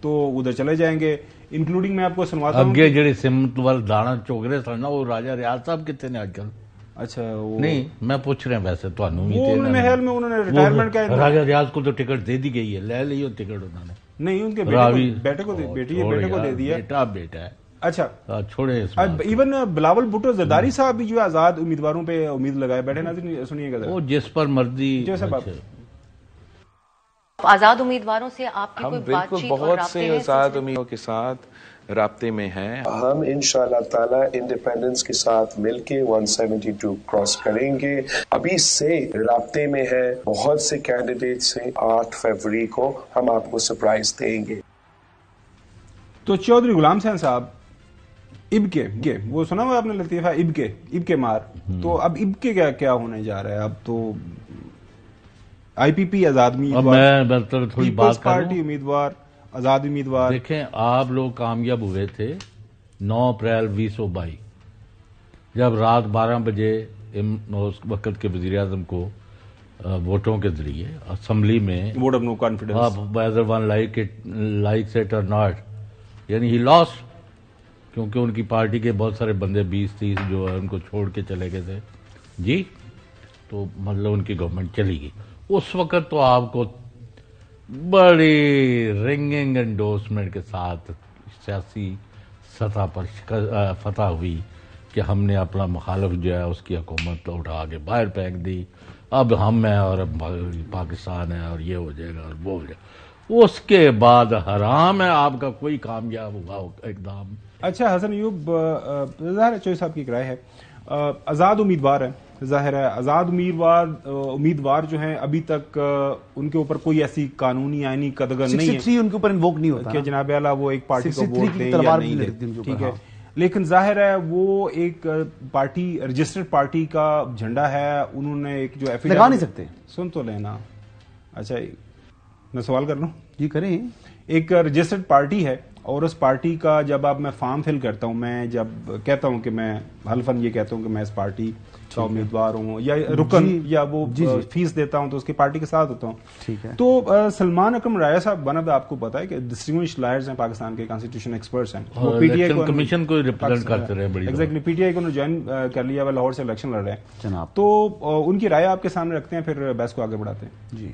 تو ادھر چلے جائیں گے, انکلوڈنگ میں آپ کو سنواتا ہوں اگے جڑے سمت وال دانا چوک رہے سن وہ راجہ ریاض صاحب کتنے نے آج کل؟ اچھا نہیں میں پوچھ رہا ہوں ویسے انہوں نے ریٹائرمنٹ کا راجہ ریاض کو تو ٹکٹ دے دی گئی ہے, لے لی ٹکٹ انہوں نے, نہیں ان کے بیٹے کو دے دیا, بیٹا ہے. اچھا چھوڑے, ایون بلاول بھٹو زرداری صاحب بھی جو آزاد امیدواروں پہ امید لگائے بیٹھے. ناظرین سنیے گا, وہ جس پر مرضی آزاد امیدواروں سے آپ کی کوئی بات چیت اور بہت سے آزاد امیدواروں کے ساتھ رابطے میں ہیں. ہم انشاءاللہ تعالی انڈیپینڈنس کے ساتھ مل کے 172 کراس کریں گے. ابھی سے رابطے میں ہے بہت سے کینڈیڈیٹس ہیں, 8 فروری کو ہم آپ کو سرپرائز دیں گے. تو چودھری غلام حسین صاحب اب کے وہ سنا ہوا آپ نے لطیفہ اب کے مار, تو اب اب کے کیا ہونے جا رہا ہے؟ اب تو آئی پی پی آزاد امیدوار, تھوڑی بات پارٹی امیدوار, آزاد امیدوار. دیکھیں آپ لوگ کامیاب ہوئے تھے 9 اپریل 2022 جب رات 12 بجے اس وقت کے وزیر اعظم کو ووٹوں کے ذریعے اسمبلی میں vote of no confidence whether one likes it or not, یعنی ہی لاسٹ, کیونکہ ان کی پارٹی کے بہت سارے بندے 20-30 جو ہے ان کو چھوڑ کے چلے گئے تھے جی, تو مطلب ان کی گورنمنٹ چلی گئی. اس وقت تو آپ کو بڑی رنگنگ انڈورسمنٹ کے ساتھ سیاسی سطح پر فتح ہوئی کہ ہم نے اپنا مخالف جو ہے اس کی حکومت اٹھا کے باہر پھینک دی, اب ہم ہیں اور اب پاکستان ہے اور یہ ہو جائے گا اور وہ ہو جائے گا. اس کے بعد حرام ہے آپ کا کوئی کامیاب ہوا اقدام. اچھا حسن ایوب، ظاہر ہے چوہی صاحب کی ایک رائے ہے، آزاد امیدوار ہیں، ظاہر ہے آزاد امیدوار جو ہیں ابھی تک ان کے اوپر کوئی ایسی قانونی آئینی قدغن نہیں ہے، 63 ان کے اوپر انووک نہیں ہوتا کہ جناب اعلیٰ وہ ایک پارٹی کو ووٹ دیں یا نہیں دیں، ٹھیک ہے، لیکن ظاہر ہے وہ ایک پارٹی رجسٹرڈ پارٹی کا جھنڈا ہے، انہوں نے ایک جو لگا نہیں سکتے. سن تو لینا. اچھا میں سوال کر لوں؟ جی کریں. ایک رجسٹرڈ پارٹی ہے اور اس پارٹی کا جب اب میں فارم فل کرتا ہوں، میں جب کہتا ہوں کہ میں حلفاً یہ کہتا ہوں کہ میں اس پارٹی کا امیدوار ہوں یا رکن یا وہ فیس دیتا ہوں تو اس کی پارٹی کے ساتھ ہوتا ہوں. ٹھیک ہے. تو سلمان اکرم رائے صاحب ون آف آپ کو پتا ہے کہ ڈسٹنگوشڈ لائرز ہیں پاکستان کے، کانسٹیٹیوشن ایکسپرٹس ہیں، وہ پی ٹی آئی کمیشن کو ریپرزینٹ کرتے رہے. ایگزیکٹلی پی ٹی آئی کو انہوں نے جوائن کر لیا، وہ لاہور سے الیکشن لڑ رہے ہیں جناب. تو ان کی رائے آپ کے سامنے رکھتے ہیں، پھر بحث کو آگے بڑھاتے ہیں. جی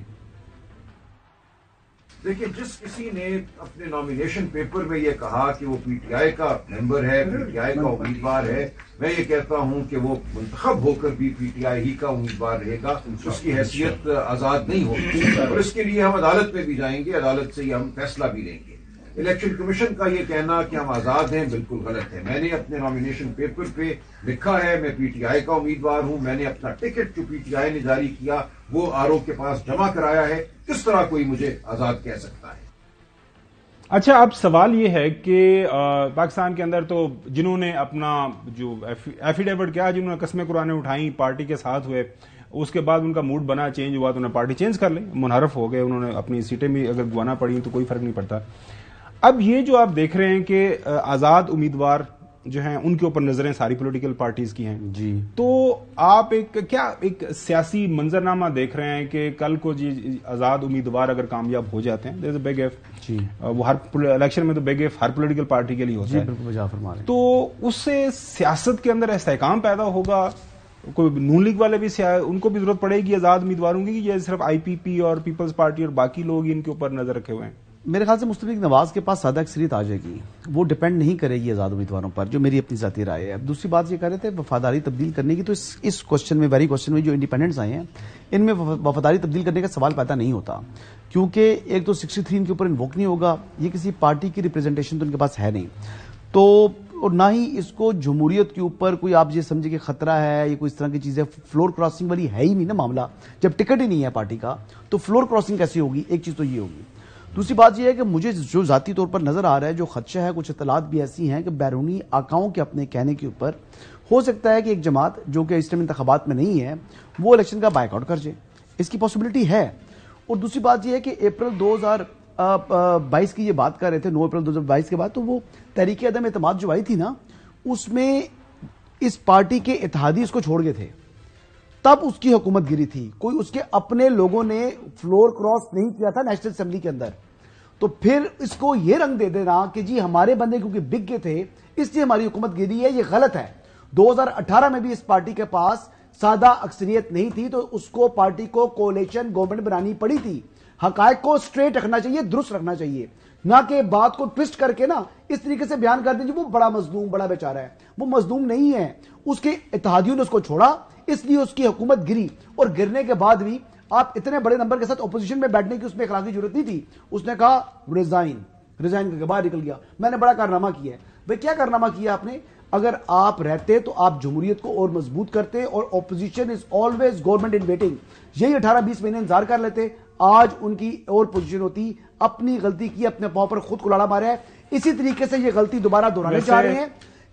دیکھیں، جس کسی نے اپنے نامینیشن پیپر میں یہ کہا کہ وہ پی ٹی آئی کا ممبر ہے، پی ٹی آئی کا امیدوار ہے، میں یہ کہتا ہوں کہ وہ منتخب ہو کر بھی پی ٹی آئی ہی کا امیدوار رہے گا، اس کی حیثیت آزاد نہیں ہوگی، اور اس کے لیے ہم عدالت میں بھی جائیں گے، عدالت سے ہم فیصلہ بھی لیں گے. الیکشن کمیشن کا یہ کہنا کہ ہم آزاد ہیں بالکل غلط ہے. میں نے اپنے نامینیشن پیپر پہ لکھا ہے میں پی ٹی آئی کا امیدوار ہوں، میں نے اپنا ٹکٹ جو پی ٹی آئی نے جاری کیا وہ آر او کے پاس جمع کرایا ہے. کس طرح کوئی مجھے آزاد کہہ سکتا ہے؟ اچھا اب سوال یہ ہے کہ پاکستان کے اندر تو جنہوں نے اپنا جو ایفیڈیوٹ کیا، جنہوں نے قسمیں قرآنیں اٹھائیں، پارٹی کے ساتھ ہوئے، اس کے بعد ان کا موڈ بنا، چینج ہوا تو انہوں نے پارٹی چینج کر لی، منحرف ہو گئے، انہوں نے اپنی سیٹیں بھی اگر گوانا پڑی تو کوئی فرق نہیں پڑتا. اب یہ جو آپ دیکھ رہے ہیں کہ آزاد امیدوار جو ہیں ان کے اوپر نظریں ساری پولیٹیکل پارٹیز کی ہیں جی، تو آپ ایک سیاسی منظرنامہ دیکھ رہے ہیں کہ کل کو جی آزاد امیدوار اگر کامیاب ہو جاتے ہیں، دیر از اے بگ ایف، جی وہ ہر الیکشن میں تو بگ ایف ہر پولیٹیکل پارٹی کے لیے ہوتا ہے، بالکل بجا فرما رہے ہیں، تو اس سے سیاست کے اندر استحکام پیدا ہوگا. کوئی نون لیگ والے بھی ان کو بھی ضرورت پڑے گی آزاد امیدواروں کی، یہ صرف آئی پی پی اور پیپلز پارٹی اور باقی لوگ ان کے اوپر نظر رکھے ہوئے ہیں؟ میرے خیال سے مشتبہ نواز کے پاس سادہ اکثریت آ جائے گی، وہ ڈیپینڈ نہیں کرے گی آزاد امیدواروں پر، جو میری اپنی ذاتی رائے ہے. دوسری بات یہ کہہ رہے تھے وفاداری تبدیل کرنے کی، تو اس کوشچن میں ویری کوشچن میں جو انڈیپینڈنٹس آئے ہیں ان میں وفاداری تبدیل کرنے کا سوال پیدا نہیں ہوتا، کیونکہ ایک تو 63 ان کے اوپر انووک نہیں ہوگا، یہ کسی پارٹی کی ریپرزنٹیشن تو ان کے پاس ہے نہیں، تو اور نہ ہی اس کو جمہوریت کے اوپر کوئی آپ یہ سمجھے کہ خطرہ ہے یا کوئی اس طرح کی چیزیں، فلور کراسنگ والی ہے ہی نہیں نا معاملہ. جب ٹکٹ ہی نہیں ہے پارٹی کا تو فلور کراسنگ کیسی ہوگی؟ ایک چیز تو یہ ہوگی. دوسری بات یہ ہے کہ مجھے جو ذاتی طور پر نظر آ رہا ہے جو خدشہ ہے، کچھ اطلاعات بھی ایسی ہیں کہ بیرونی آقاؤں کے اپنے کہنے کے اوپر ہو سکتا ہے کہ ایک جماعت جو کہ اس ٹائم انتخابات میں نہیں ہے وہ الیکشن کا بائیک آؤٹ کر جائے، اس کی پاسبلٹی ہے. اور دوسری بات یہ ہے کہ اپریل 2022 کی یہ بات کر رہے تھے، 9 اپریل 2022 کے بعد، تو وہ تحریک عدم اعتماد جو آئی تھی نا، اس میں اس پارٹی کے اتحادی اس کو چھوڑ گئے تھے، تب اس کی حکومت گری تھی. کوئی اس کے اپنے لوگوں نے فلور کراس نہیں کیا تھا نیشنل اسمبلی کے اندر، تو پھر اس کو یہ رنگ دے دینا کہ جی ہمارے بندے کیونکہ بک گئے تھے اس لیے ہماری حکومت گری ہے، یہ غلط ہے. 2018 میں بھی اس پارٹی کے پاس سادہ اکثریت نہیں تھی تو اس کو پارٹی کو کولیشن گورنمنٹ بنانی پڑی تھی. حقائق کو سٹریٹ رکھنا چاہیے، درست رکھنا چاہیے، نہ کہ بات کو ٹوسٹ کر کے نا اس طریقے سے بیان کر دیں جی وہ بڑا مظلوم، بڑا بیچارہ ہے. وہ مظلوم نہیں ہے، اس کے اتحادیوں نے اس کو چھوڑا، اس لیے اس کی حکومت گری. اور گرنے کے بعد بھی آپ اتنے بڑے نمبر کے ساتھ اپوزیشن میں بیٹھنے کی اس میں اخلاقی ضرورت نہیں تھی. اس نے کہا ریزائن کر کے باہر نکل گیا، میں نے بڑا کارنامہ کیا ہے. بھئی کیا کارنامہ کیا آپ نے؟ اگر آپ رہتے تو آپ جمہوریت کو اور مضبوط کرتے، اور opposition is always government in waiting, یہی 18-20 مہینے انتظار کر لیتے، آج ان کی اور پوزیشن ہوتی. اپنی غلطی کی، اپنے پاؤں پر خود کلاڑا مارا ہے. اسی طریقے سے یہ غلطی دوبارہ دہرانے جا رہے ہیں،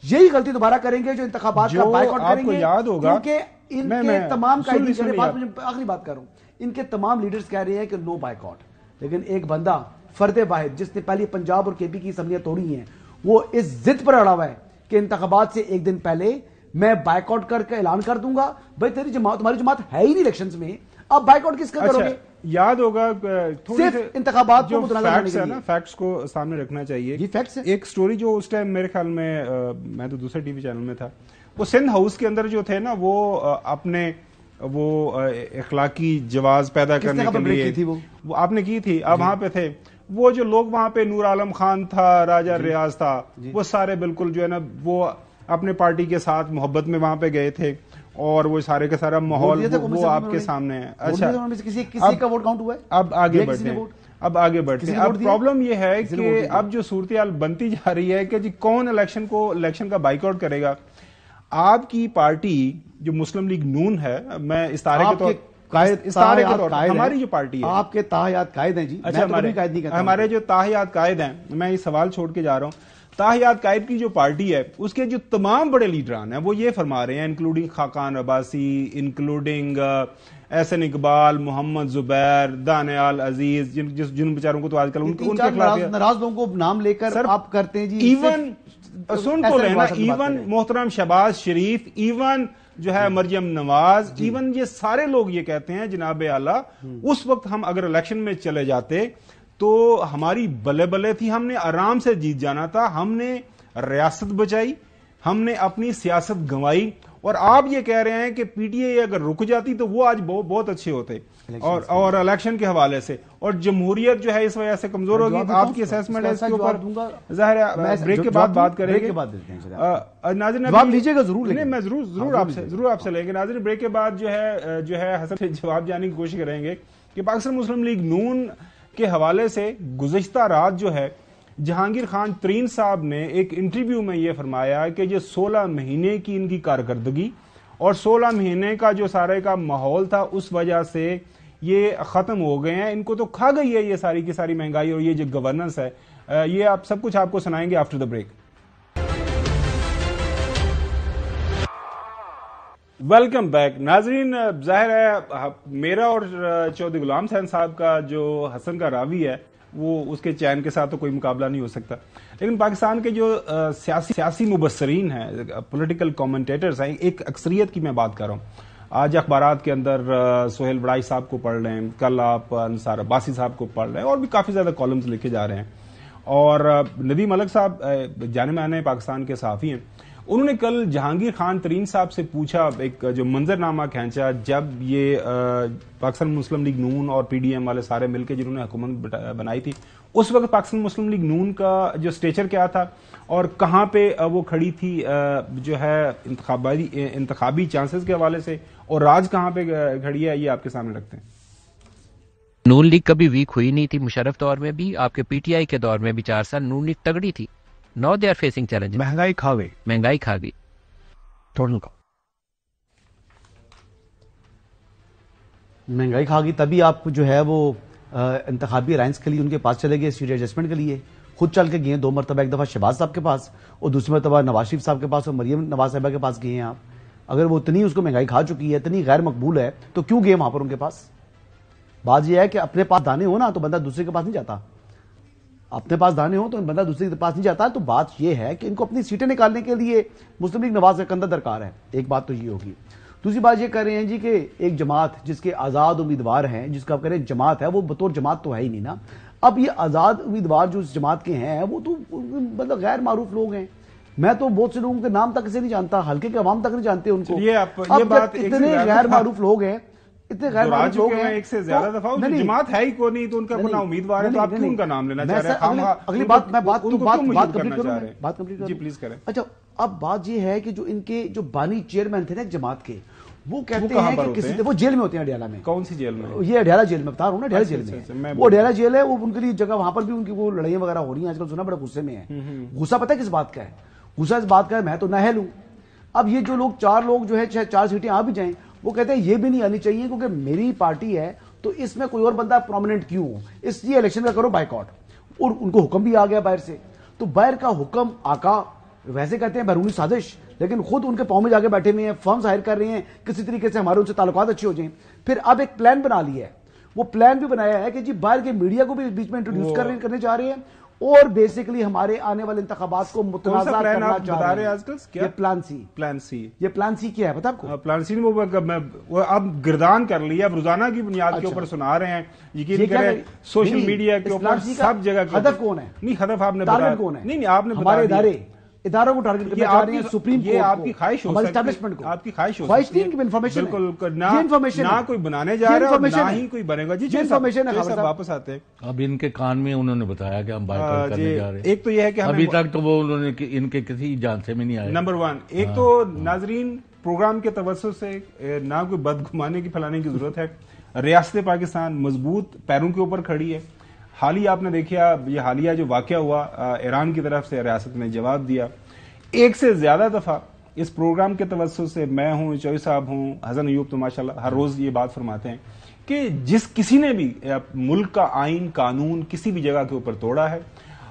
یہی غلطی دوبارہ کریں گے جو انتخابات کا بائیکاٹ کریں گے. کیونکہ ان کے تمام آخری بات کروں، ان کے تمام لیڈرز کہہ رہے ہیں کہ نو بائیکاٹ، لیکن ایک بندہ فرد واحد جس نے پہلی پنجاب اور کے پی کی اسمبلیاں توڑی ہیں وہ اس ضد پر اڑا ہوا ہے کہ انتخابات سے ایک دن پہلے میں بائیکاٹ کر کے اعلان کر دوں گا. بھائی تیری جماعت، تمہاری جماعت ہے ہی نہیں الیکشنز میں، اب بائیکاٹ کس کا کرو گے؟ یاد ہوگا صرف انتخابات کو متنازع کرنے کے لیے فیکٹس کو سامنے رکھنا چاہیے. یہ فیکٹس ہیں. ایک سٹوری جو اس ٹائم میرے خیال میں تو دوسرے ٹی وی چینل میں تھا، وہ سندھ ہاؤس کے اندر جو تھے نا، وہ اپنے وہ اخلاقی جواز پیدا کرنے کے لیے وہ آپ نے کی تھی. اب وہاں پہ تھے وہ جو لوگ، وہاں پہ نور عالم خان تھا، راجہ ریاض تھا، وہ سارے بالکل جو ہے نا وہ اپنے پارٹی کے ساتھ محبت میں وہاں پہ گئے تھے. اور وہ سارے کا سارا ماحول وہ آپ کے سامنے ہے. اچھا کسی کا ووٹ کاؤنٹ ہوا ہے؟ اب آگے بڑھتے ہیں. اب پرابلم یہ ہے کہ اب جو صورتحال بنتی جا رہی ہے کہ جی کون الیکشن کا بائیکاٹ کرے گا. آپ کی پارٹی جو مسلم لیگ نون ہے, میں استارے کے طور ہماری جو پارٹی ہے, آپ کے تاحیات قائد ہیں جی. اچھا ہمارے جو تاحیات قائد ہیں, میں یہ سوال چھوڑ کے جا رہا ہوں, تاحیات قائد کی جو پارٹی ہے اس کے جو تمام بڑے لیڈران ہیں وہ یہ فرما رہے ہیں, انکلوڈنگ خاقان عباسی, انکلوڈنگ احسن اقبال, محمد زبیر, دانیال عزیز, جن بیچاروں کو تو آج کل ان کے خلاف ناراض لوگوں کو نام لے کر آپ کرتے ہیں جی. ایون سن تو لینا, ایون محترم شہباز شریف, ایون جو ہے مریم نواز, ایون یہ سارے لوگ یہ کہتے ہیں جناب اعلیٰ اس وقت ہم اگر الیکشن میں چلے جاتے تو ہماری بلے بلے تھی, ہم نے آرام سے جیت جانا تھا, ہم نے ریاست بچائی, ہم نے اپنی سیاست گنوائی. اور آپ یہ کہہ رہے ہیں کہ پی ٹی آئی اگر رک جاتی تو وہ آج بہت اچھے ہوتے اور الیکشن کے حوالے سے, اور جمہوریت جو ہے اس وجہ سے کمزور ہوگی. آپ کی اسیسمنٹ ہے اس کے اوپر ظاہر ہے بریک کے بعد بات کریں گے. ناظرین جواب لیجیے گا ضرور, میں ضرور آپ سے لیں گے. ناظرین بریک کے بعد جو ہے حسن سے جواب جاننے کی کوشش کریں گے کہ پاکستان مسلم لیگ نون کے حوالے سے گزشتہ رات جو ہے جہانگیر خان ترین صاحب نے ایک انٹرویو میں یہ فرمایا کہ جو 16 مہینے کی ان کی کارکردگی اور 16 مہینے کا جو سارے کا ماحول تھا اس وجہ سے یہ ختم ہو گئے ہیں. ان کو تو کھا گئی ہے یہ ساری کی ساری مہنگائی اور یہ جو گورننس ہے. یہ آپ سب کچھ آپ کو سنائیں گے after the break. Welcome back. ناظرین ظاہر ہے میرا اور چودھری غلام حسین صاحب کا جو حسن کا راوی ہے وہ اس کے چین کے ساتھ تو کوئی مقابلہ نہیں ہو سکتا, لیکن پاکستان کے جو سیاسی مبصرین ہیں, پولیٹیکل کامنٹیٹرز ہیں, ایک اکثریت کی میں بات کر رہا ہوں. آج اخبارات کے اندر سہیل بڑائی صاحب کو پڑھ رہے ہیں, کل آپ انصار عباسی صاحب کو پڑھ رہے ہیں, اور بھی کافی زیادہ کالمز لکھے جا رہے ہیں. اور ندیم ملک صاحب جانے مانے پاکستان کے صحافی ہیں, انہوں نے کل جہانگیر خان ترین صاحب سے پوچھا, ایک جو منظرنامہ کھینچا جب یہ پاکستان مسلم لیگ نون اور پی ڈی ایم والے سارے مل کے جنہوں نے حکومت بنائی تھی, اس وقت پاکستان مسلم لیگ نون کا جو اسٹیچر کیا تھا اور کہاں پہ وہ کھڑی تھی جو ہے انتخابی چانسز کے حوالے سے, اور راج کہاں پہ کھڑی ہے, یہ آپ کے سامنے رکھتے ہیں. نون لیگ کبھی ویک ہوئی نہیں تھی. مشرف دور میں بھی, آپ کے پی ٹی آئی کے دور میں بھی 4 سال نون لیگ تگڑی تھی. Now they are facing challenges. مہنگائی کھا گئی ٹوٹل کا مہنگائی کھا گئی. تبھی آپ جو ہے وہ انتخابی الائنس کے لیے ان کے پاس چلے گئے, سیٹ ایڈجسٹمنٹ کے لیے خود چل کے گئے 2 مرتبہ, ایک دفعہ شہباز صاحب کے پاس اور دوسری مرتبہ نواز شریف صاحب کے پاس اور مریم نواز صاحبہ کے پاس گئے ہیں آپ. اگر وہ اتنی اس کو مہنگائی کھا چکی ہے, اتنی غیر مقبول ہے, تو کیوں گئے وہاں پر ان کے پاس؟ بات یہ ہے کہ اپنے پاس دانے ہو نا تو بندہ دوسرے کے پاس نہیں جاتا, اپنے پاس دانے ہو تو بندہ دوسرے کے پاس نہیں جاتا. تو بات یہ ہے کہ ان کو اپنی سیٹیں نکالنے کے لیے مسلم لیگ نواز کا کندھا درکار ہے. ایک بات تو یہ ہوگی. دوسری بات یہ کر رہے ہیں جی کہ ایک جماعت جس کے آزاد امیدوار ہیں, جس کا آپ کہہ رہے ہیں جماعت ہے, وہ بطور جماعت تو ہے ہی نہیں نا. اب یہ آزاد امیدوار جو اس جماعت کے ہیں وہ تو مطلب غیر معروف لوگ ہیں. میں تو بہت سے لوگوں کے نام تک سے نہیں جانتا, حلقے کے عوام تک نہیں جانتے ان کو. یہ بات اتنے غیر معروف لوگ ہیں, اتنے غیر معروف لوگ ہیں. ایک سے زیادہ دفعہ جماعت ہے ہی کو نہیں, تو ان کا اپنا امیدوار ہے, تو آپ کیوں ان کا نام لینا چاہ رہے ہیں؟ اگلی بات میں بات کمپلیٹ جی پلیز کریں. اچھا, اب بات یہ ہے کہ جو ان کے جو بانی چیئرمین تھے نا جماعت کے, وہ کہتے ہیں کہ کسی وہ جیل میں ہوتے ہیں اڈیالہ میں. کون سی جیل میں؟ یہ اڈیالہ جیل میں بتا رہا ہوں نا, اڈیالہ جیل میں. وہ اڈیالہ جیل ہے, وہ ان کے لیے جگہ, وہاں پر بھی ان کی وہ لڑائیاں وغیرہ ہو رہی ہیں آج کل. سنا بڑا غصے میں ہے. غصہ پتہ ہے کس بات کا ہے؟ غصہ اس بات کا ہے میں تو نااہل ہوں. اب یہ جو لوگ 4 لوگ جو ہے 4 سیٹیں آ بھی جائیں, وہ کہتے ہیں یہ بھی نہیں آنی چاہیے کیونکہ میری پارٹی ہے, تو اس میں کوئی اور بندہ پرومیننٹ کیوں ہو, اس لیے الیکشن کا کرو بائیکاٹ. اور ان کو حکم بھی آ گیا باہر سے. تو باہر کا حکم آقا, ویسے کہتے ہیں بیرونی سازش, لیکن خود ان کے پاؤں میں جا کے بیٹھے ہوئے ہیں, فرمز ہائر کر رہے ہیں کسی طریقے سے ہمارے ان سے تعلقات اچھے ہو جائیں. پھر اب ایک پلان بنا لیا ہے, وہ پلان بھی بنایا ہے کہ جی باہر کے میڈیا کو بھی بیچ میں انٹروڈیوس کرنے جا رہے ہیں, اور بیسیکلی ہمارے آنے والے انتخابات کو متنازع کرنا چاہ رہے ہیں. یہ پلان سی کیا ہے پتہ آپ کو؟ پلان سی وہ اب گردان کر لیا, اب روزانہ کی بنیاد کے اوپر سنا رہے ہیں. یقین کریں سوشل میڈیا کے اوپر سب جگہ ہدف کون ہے؟ نہیں ہدف آپ نے بتایا کون ہے؟ نہیں آپ نے ہمارے اداروں کو ٹارگٹ کرنا چاہ رہے ہیں, سپریم کورٹ کو, آپ کی خواہش ہو سکتی ہے, آپ کی خواہش ہو سکتی ہے. بالکل نہ کوئی بنانے جا رہا ہے نہ ہی کوئی بنے گا. جی صاحب واپس آتے ہیں. اب ان کے کان میں انہوں نے بتایا کہ ہم بائیکاٹ کرنے جا رہے ہیں. ایک تو یہ ہے کہ ابھی تک تو وہ انہوں نے ان کے کسی جان سے میں نہیں آئے. نمبر 1 ایک تو ناظرین प्रोग्राम के तवज्जो से ना कोई बदगुमानी की फैलाने की जरूरत है। रियासत पाकिस्तान मजबूत पैरों के ऊपर खड़ी है। हाल ही आपने देखा, ये हालिया जो वाकया हुआ, ईरान की तरफ से रियासत ने जवाब दिया। एक से ज्यादा दफा इस प्रोग्राम के तवज्जो से मैं हूं, चौधरी साहब हूं, हसन अयूब तो माशाल्लाह हर रोज ये बात फरमाते हैं कि जिस किसी ने भी मुल्क का आइन कानून किसी भी जगह के ऊपर तोड़ा है,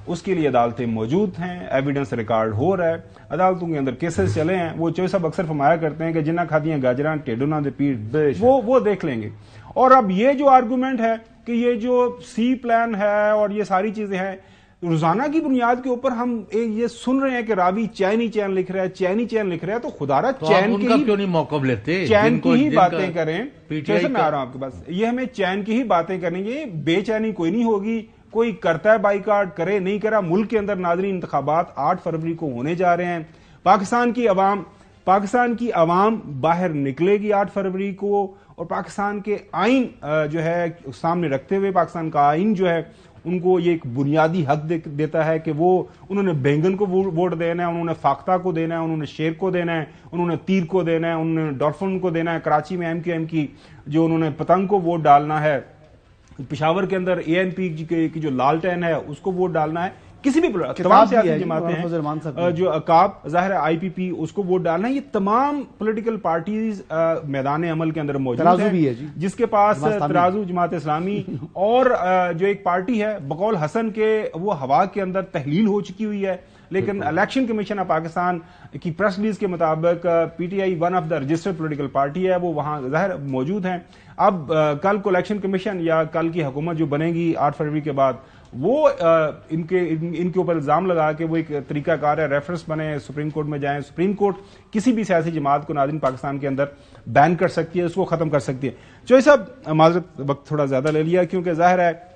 उसके लिए अदालतें मौजूद हैं, एविडेंस रिकॉर्ड हो रहा है, अदालतों के अंदर केसेस चले हैं। वो चौधरी साहब अक्सर फरमाया करते हैं कि जिन्ना खादियां गाजरां टेडो ना दे पीठ, वो देख लेंगे। और अब ये जो आर्गूमेंट है कि ये जो सी प्लान है और ये सारी चीजें हैं, रोजाना की बुनियाद के ऊपर हम ये सुन रहे हैं कि रावी चैनी चैन लिख रहा है, चैनी चैन लिख रहा है, तो खुदारा तो चैन की क्यों नहीं मौका लेते, चैन की ही बातें करें। जैसे मैं आ रहा हूं आपके पास, ये हमें चैन की ही बातें करेंगे, बेचैनी कोई नहीं होगी। कोई करता है बाइकाट, करे नहीं करा। मुल्क के अंदर नाज़रीन इंतखाबात 8 फरवरी को होने जा रहे हैं। पाकिस्तान की अवाम बाहर निकलेगी 8 फरवरी को, और पाकिस्तान के आइन जो है सामने रखते हुए, पाकिस्तान का आइन जो है उनको ये एक बुनियादी हक देता है कि वो उन्होंने बैंगन को वोट देना है, उन्होंने फाख्ता को देना है, उन्होंने शेर को देना है, उन्होंने तीर को देना है, उन्होंने डॉल्फिन को देना है। कराची में MQM की जो उन्होंने पतंग को वोट डालना है, पिशावर के अंदर ANP की जो लालटेन है उसको वोट डालना है। किसी भी तमाम सियासी जमातें हैं, जो अकाब जाहिर है IPP उसको वोट डालना है। ये तमाम पॉलिटिकल पार्टीज मैदान अमल के अंदर मौजूद है, जिसके पास तराजू जमात इस्लामी और जो एक पार्टी है बकौल हसन के, वो हवा के अंदर तहलील हो चुकी हुई है। लेकिन इलेक्शन कमीशन ऑफ पाकिस्तान की प्रेस रिलीज के मुताबिक PTI one of the registered political party है, वो वहां जाहिर मौजूद हैं। अब कल को इलेक्शन कमीशन या कल की हुकूमत जो बनेगी 8 फरवरी के बाद, वो इनके ऊपर इल्जाम लगा के वो एक तरीकाकार है, रेफरेंस बने, सुप्रीम कोर्ट में जाएं। सुप्रीम कोर्ट किसी भी सियासी जमात को नाज़रीन पाकिस्तान के अंदर बैन कर सकती है, उसको खत्म कर सकती है। चौधरी साहब, माजरत वक्त थोड़ा ज्यादा ले लिया, क्योंकि जाहिर है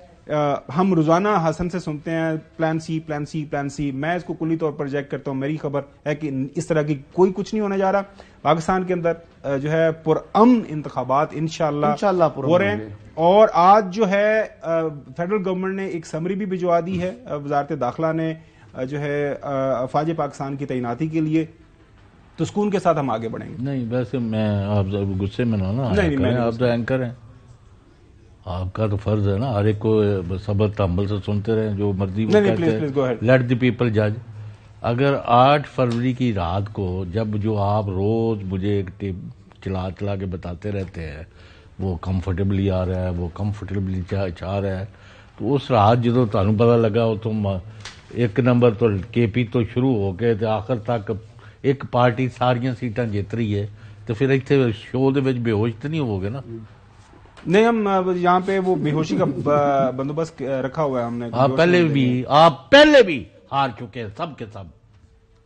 हम रोजाना हसन से सुनते हैं plan C plan C plan C. मैं इसको कुल्ली तौर पर रिजेक्ट करता हूं। मेरी खबर है कि इस तरह की कोई कुछ नहीं होने जा रहा। पाकिस्तान के अंदर जो है पुरअमन इंतखाबात इंशाअल्लाह हो रहे हैं। और आज जो है फेडरल गवर्नमेंट ने एक समरी भी भिजवा दी है वजारत दाखिला ने, जो है अफवाज पाकिस्तान की तैनाती के लिए। तो सुकून के साथ हम आगे बढ़ेंगे। नहीं, वैसे मैं आप गुस्से में ना आप तो एंकर हैं, आपका तो फर्ज है ना हर एक को सब्र तहम्मुल से सुनते रहे, जो मर्जी वो कहते हैं, लेट द पीपल जज। अगर 8 फरवरी की रात को जब जो आप रोज मुझे एक टिप चला के बताते रहते हैं वो कंफर्टेबली आ रहा है, वो कंफर्टेबली चाह रहा है, तो उस रात जो तुहानू पता लगा वो तुम एक नंबर तो KP तो शुरू हो गए तो आखिर तक एक पार्टी सारियां सीटां जित रही है, तो फिर इतने शो दे विच बेहोश तो नहीं होगे ना? नहीं, हम यहाँ पे वो बेहोशी का बंदोबस्त रखा हुआ है हमने। आप पहले भी हार चुके हैं, सब के सब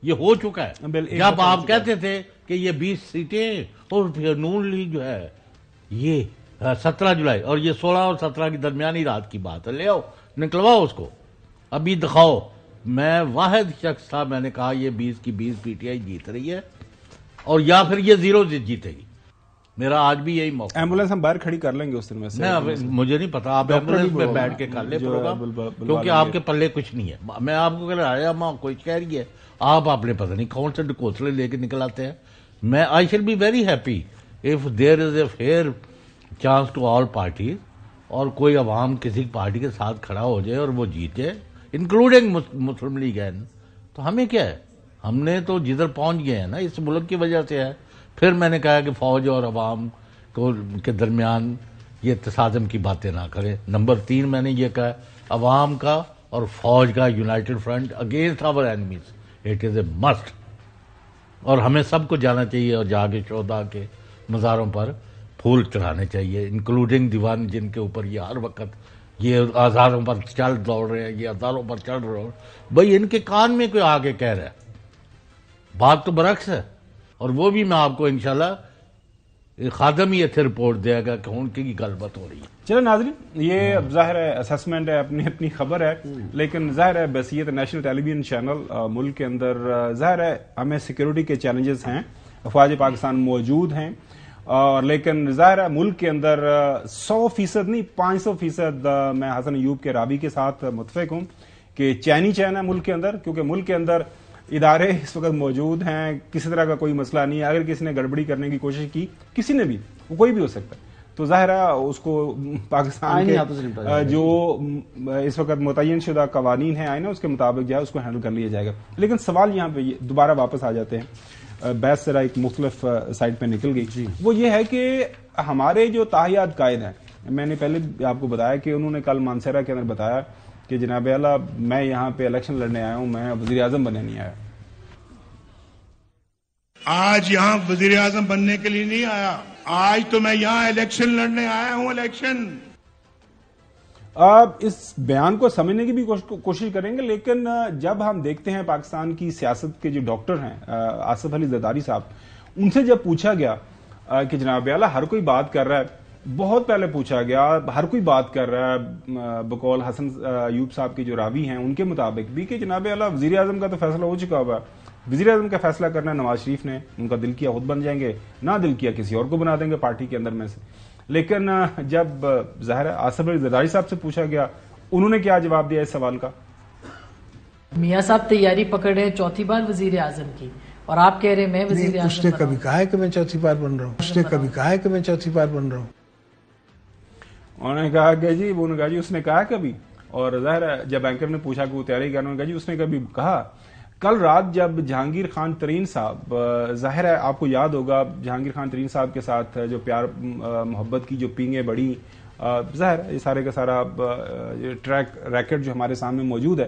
ये हो चुका है। जब आप कहते थे कि ये 20 सीटें और फिर नून लीग जो है ये 17 जुलाई और ये 16 और 17 की दरमियानी रात की बात है, ले आओ निकलवाओ उसको, अभी दिखाओ। मैं वाहिद शख्स था, मैंने कहा ये 20 की 20 PTI जीत रही है और या फिर ये 0 जीतेगी। मेरा आज भी यही मौका। एम्बुलेंस हम बाहर खड़ी कर लेंगे उस दिन में से। मुझे नहीं पता, आप एम्बुलेंस में बैठ के कर ले प्रोग्राम, क्योंकि आपके पल्ले कुछ नहीं है। मैं आपको कह रहा आया माँ कोई कह रही है, आप अपने पता नहीं कौन से ढकोसले लेके निकल आते हैं। मैं I should be very happy if there is a fair chance to all parties, और कोई अवाम किसी पार्टी के साथ खड़ा हो जाए और वो जीते, इंक्लूडिंग मुस्लिम लीग है, तो हमें क्या है? हमने तो जिधर पहुंच गए हैं ना इस मुल्क की वजह से है। फिर मैंने कहा कि फौज और अवाम को के दरमियान ये तसादम की बातें ना करें। नंबर 3 मैंने ये कहा, अवाम का और फौज का united front against our enemies, it is a must. और हमें सबको जाना चाहिए और जाके शोहदा के मज़ारों पर फूल चढ़ाने चाहिए, इंक्लूडिंग दीवान जिनके ऊपर ये हर वक्त ये आज़ारों पर चल दौड़ रहे हैं, ये आज़ारों पर चढ़ रहे हो। भाई इनके कान में कोई आगे कह रहा है, बात तो बरक्स है। और वो भी मैं आपको इंशाल्लाह खादम ही इतने रिपोर्ट देगा कि उनकी गलबात हो रही है। चलो नाज़रीन, ये ज़ाहिर है असेसमेंट है, अपनी खबर है, लेकिन ज़ाहिर है बसीयत नेशनल टेलीविजन चैनल मुल्क के अंदर ज़ाहिर है हमें सिक्योरिटी के चैलेंजेस हैं, अफवाज पाकिस्तान मौजूद हैं, और लेकिन ज़ाहिर है मुल्क के अंदर 100% नहीं 500% मैं हसन अयूब के रावी के साथ मुत्फिक हूँ कि चैनी चैन है मुल्क के अंदर, क्योंकि मुल्क के अंदर ادارے اس وقت موجود ہیں, کسی طرح کا کوئی مسئلہ نہیں ہے. اگر کسی نے گڑبڑی کرنے کی کوشش کی, کسی نے بھی, وہ کوئی بھی ہو سکتا ہے, تو ظاہر ہے اس کو پاکستان کے جو اس وقت متعین شدہ قوانین ہیں آئین, اس کے مطابق جو ہے اس کو ہینڈل کر لیا جائے گا. لیکن سوال یہاں پہ دوبارہ واپس آ جاتے ہیں, بحث ذرا ایک مختلف سائڈ پہ نکل گئی. وہ یہ ہے کہ ہمارے جو تاحیات قائد ہیں, میں نے پہلے آپ کو بتایا کہ انہوں نے کل مانسہرہ کے اندر بتایا کہ جناب اعلیٰ میں یہاں پہ الیکشن لڑنے آیا ہوں, میں وزیر اعظم بننے نہیں آیا. آج یہاں وزیر اعظم بننے کے لیے نہیں آیا, آج تو میں یہاں الیکشن لڑنے آیا ہوں. الیکشن آپ اس بیان کو سمجھنے کی بھی کوشش کریں گے, لیکن جب ہم دیکھتے ہیں پاکستان کی سیاست کے جو ڈاکٹر ہیں آصف علی زرداری صاحب, ان سے جب پوچھا گیا کہ جناب اعلیٰ ہر کوئی بات کر رہا ہے, بہت پہلے پوچھا گیا, ہر کوئی بات کر رہا ہے بقول حسن ایوب صاحب کے جو راوی ہیں ان کے مطابق بھی کہ جناب اعلیٰ وزیر اعظم کا تو فیصلہ ہو چکا ہوا ہے, وزیر اعظم کا فیصلہ کرنا نواز شریف نے, ان کا دل کیا خود بن جائیں گے, نہ دل کیا کسی اور کو بنا دیں گے پارٹی کے اندر میں سے. لیکن جب ظاہر آصف علی زرداری صاحب سے پوچھا گیا, انہوں نے کیا جواب دیا اس سوال کا؟ میاں صاحب تیاری پکڑے چوتھی بار وزیر اعظم کی, اور آپ کہہ رہے میں وزیر اعظم. اس نے کبھی کہا ہے کہ میں چوتھی بار بن رہا ہوں, اس نے کبھی کہا ہے کہ میں چوتھی بار بن رہا ہوں. انہوں نے کہا کہ جی, وہ نے کہا جی اس نے کہا کبھی. اور ظاہر جب اینکر نے پوچھا کہ وہ تیاری کر, انہوں نے کہا جی اس نے کبھی کہا. کل رات جب جہانگیر خان ترین صاحب, ظاہر ہے آپ کو یاد ہوگا جہانگیر خان ترین صاحب کے ساتھ جو پیار محبت کی جو پینگیں بڑی, ظاہر یہ سارے کا سارا ٹریک ریکٹ جو ہمارے سامنے موجود ہے,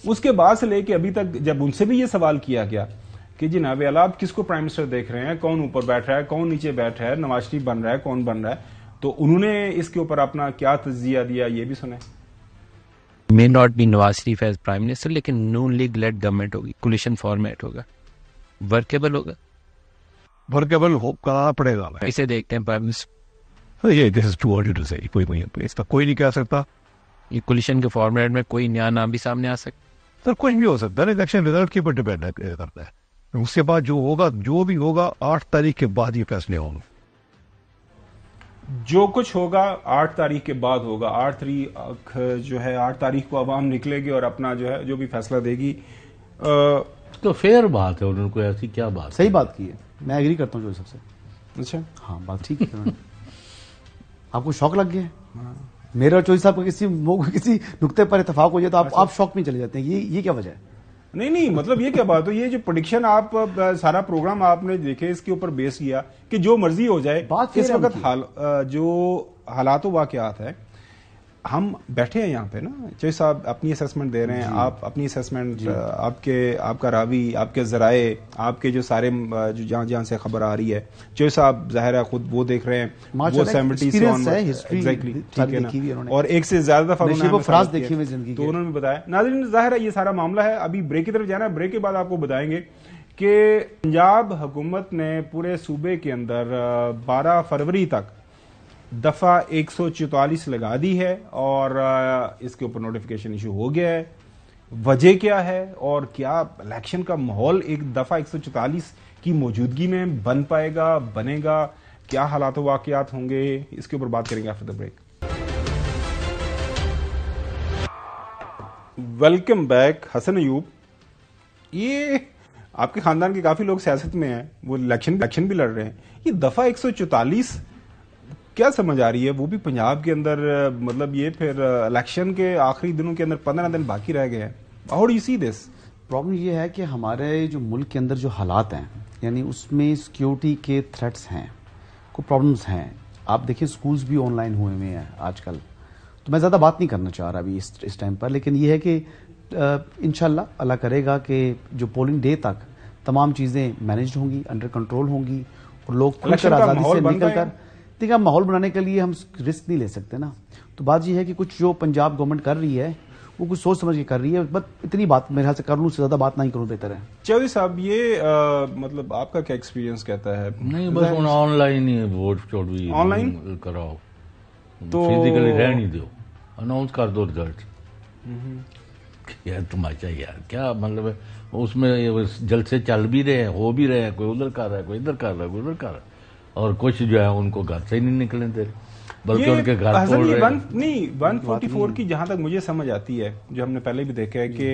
اس کے بعد سے لے کے ابھی تک جب ان سے بھی یہ سوال کیا گیا کہ جناب اعلیٰ آپ کس کو پرائم منسٹر دیکھ رہے ہیں, کون اوپر بیٹھ رہا ہے, کون نیچے بیٹھ رہا ہے, نواز شریف بن رہا ہے, کون بن رہا ہے, تو انہوں نے اس کے اوپر اپنا کیا تجزیہ دیا, یہ بھی سنیں. may not be Nawaz Sharif as prime minister, لیکن نون لیگ لیڈ گورنمنٹ ہوگی, کولیشن فارمیٹ ہوگا, ورکیبل ہوگا, ورکیبل کرنا پڑے گا. اسے دیکھتے ہیں پرائم منسٹر. یہ دس از ٹو ارلی ٹو سے, اس کا کوئی نہیں کہہ سکتا. یہ کولیشن کے فارمیٹ میں کوئی نیا نام بھی سامنے آ سکتا, سر کچھ بھی ہو سکتا ہے, الیکشن ریزلٹ کے اوپر ڈپینڈ کرتا ہے. اس کے بعد جو ہوگا, جو بھی ہوگا 8 تاریخ کے بعد یہ فیصلے ہوں گے. جو کچھ ہوگا 8 تاریخ کے بعد ہوگا. 8 تاریخ کو عوام نکلے گی اور اپنا جو ہے جو بھی فیصلہ دے گی. تو فیئر بات ہے, انہوں کو ایسی کیا بات, صحیح بات کی ہے, میں ایگری کرتا ہوں جو سب سے. اچھا ہاں بات ٹھیک ہے. آپ کو شوق لگ گیا ہے, میرے اور چوہدری صاحب کو کسی نقطے پر اتفاق ہو جائے تو آپ شوق میں چلے جاتے ہیں, یہ کیا وجہ ہے؟ نہیں مطلب یہ کیا بات ہو, یہ جو پریڈکشن آپ سارا پروگرام آپ نے دیکھے, اس کے اوپر بیس کیا کہ جو مرضی ہو جائے. اس وقت جو حالات و واقعات ہے, ہم بیٹھے ہیں یہاں پہ نا, چوہدری صاحب اپنی اسیسمنٹ دے رہے ہیں, آپ اپنی اسیسمنٹ, آپ کا راوی, آپ کے ذرائع, آپ کے جو سارے جو جہاں سے خبر آ رہی ہے, چوہدری صاحب ظاہر ہے خود وہ دیکھ رہے ہیں, وہ 70 سے ایگزیکٹلی ٹھیک ہے نا, اور ایک سے زیادہ دفعہ تو انہوں نے بتایا. ناظرین ظاہر ہے یہ سارا معاملہ ہے, ابھی بریک کی طرف جانا ہے, بریک کے بعد آپ کو بتائیں گے کہ پنجاب حکومت نے پورے صوبے کے اندر 12 فروری تک دفعہ 144 لگا دی ہے, اور اس کے اوپر نوٹیفیکیشن ایشو ہو گیا ہے. وجہ کیا ہے, اور کیا الیکشن کا ماحول ایک دفعہ 144 کی موجودگی میں بن پائے گا, بنے گا, کیا حالات و واقعات ہوں گے, اس کے اوپر بات کریں گے after the break. Welcome back. Hassan Ayub, یہ آپ کے خاندان کے کافی لوگ سیاست میں ہیں, وہ الیکشن بھی لڑ رہے ہیں, یہ دفعہ 144 کیا سمجھ آ رہی ہے, وہ بھی پنجاب کے اندر, مطلب یہ پھر الیکشن کے آخری دنوں کے اندر 15 دن باقی رہ گئے ہیں. How do you see this? Problem یہ ہے کہ ہمارے جو ملک کے اندر جو حالات ہیں, یعنی اس میں سیکیورٹی کے تھریٹس ہیں, کوئی پرابلمس ہیں. آپ دیکھیں سکولز بھی آن لائن ہوئے ہوئے ہیں آج کل, تو میں زیادہ بات نہیں کرنا چاہ رہا ابھی اس ٹائم پر, لیکن یہ ہے کہ انشاءاللہ اللہ کرے گا کہ جو پولنگ ڈے تک تمام چیزیں مینجڈ ہوں گی, انڈر کنٹرول ہوں گی, اور لوگ کھل کر آزادی سے نکل کر. دیکھیں ماحول بنانے کے لیے ہم رسک نہیں لے سکتے نا, تو بات یہ ہے کہ کچھ جو پنجاب گورنمنٹ کر رہی ہے وہ کچھ سوچ سمجھ کے کر رہی ہے. بس اتنی بات میرے خیال سے کر لوں, سے زیادہ بات نہیں کروں بہتر ہے. چودھری صاحب یہ مطلب آپ کا کیا ایکسپیرینس کہتا ہے؟ نہیں بس آن لائن ہی ووٹ چوڑوی آن لائن کراؤ, تو فزیکلی رہ نہیں دو, اناؤنس کر دو رزلٹ. یار تماشا یار کیا مطلب ہے, اس میں جلسے چل بھی رہے ہیں, ہو بھی رہے ہیں, کوئی ادھر کر رہا ہے, کوئی ادھر کر رہا ہے, کوئی ادھر کر رہا ہے, اور کچھ جو ہے ان کو گھر سے ہی نہیں نکلنے دے رہے. बल्कि उनके घर तोड़ रहे। नहीं 144 की जहां तक मुझे समझ आती है, जो हमने पहले भी देखा है कि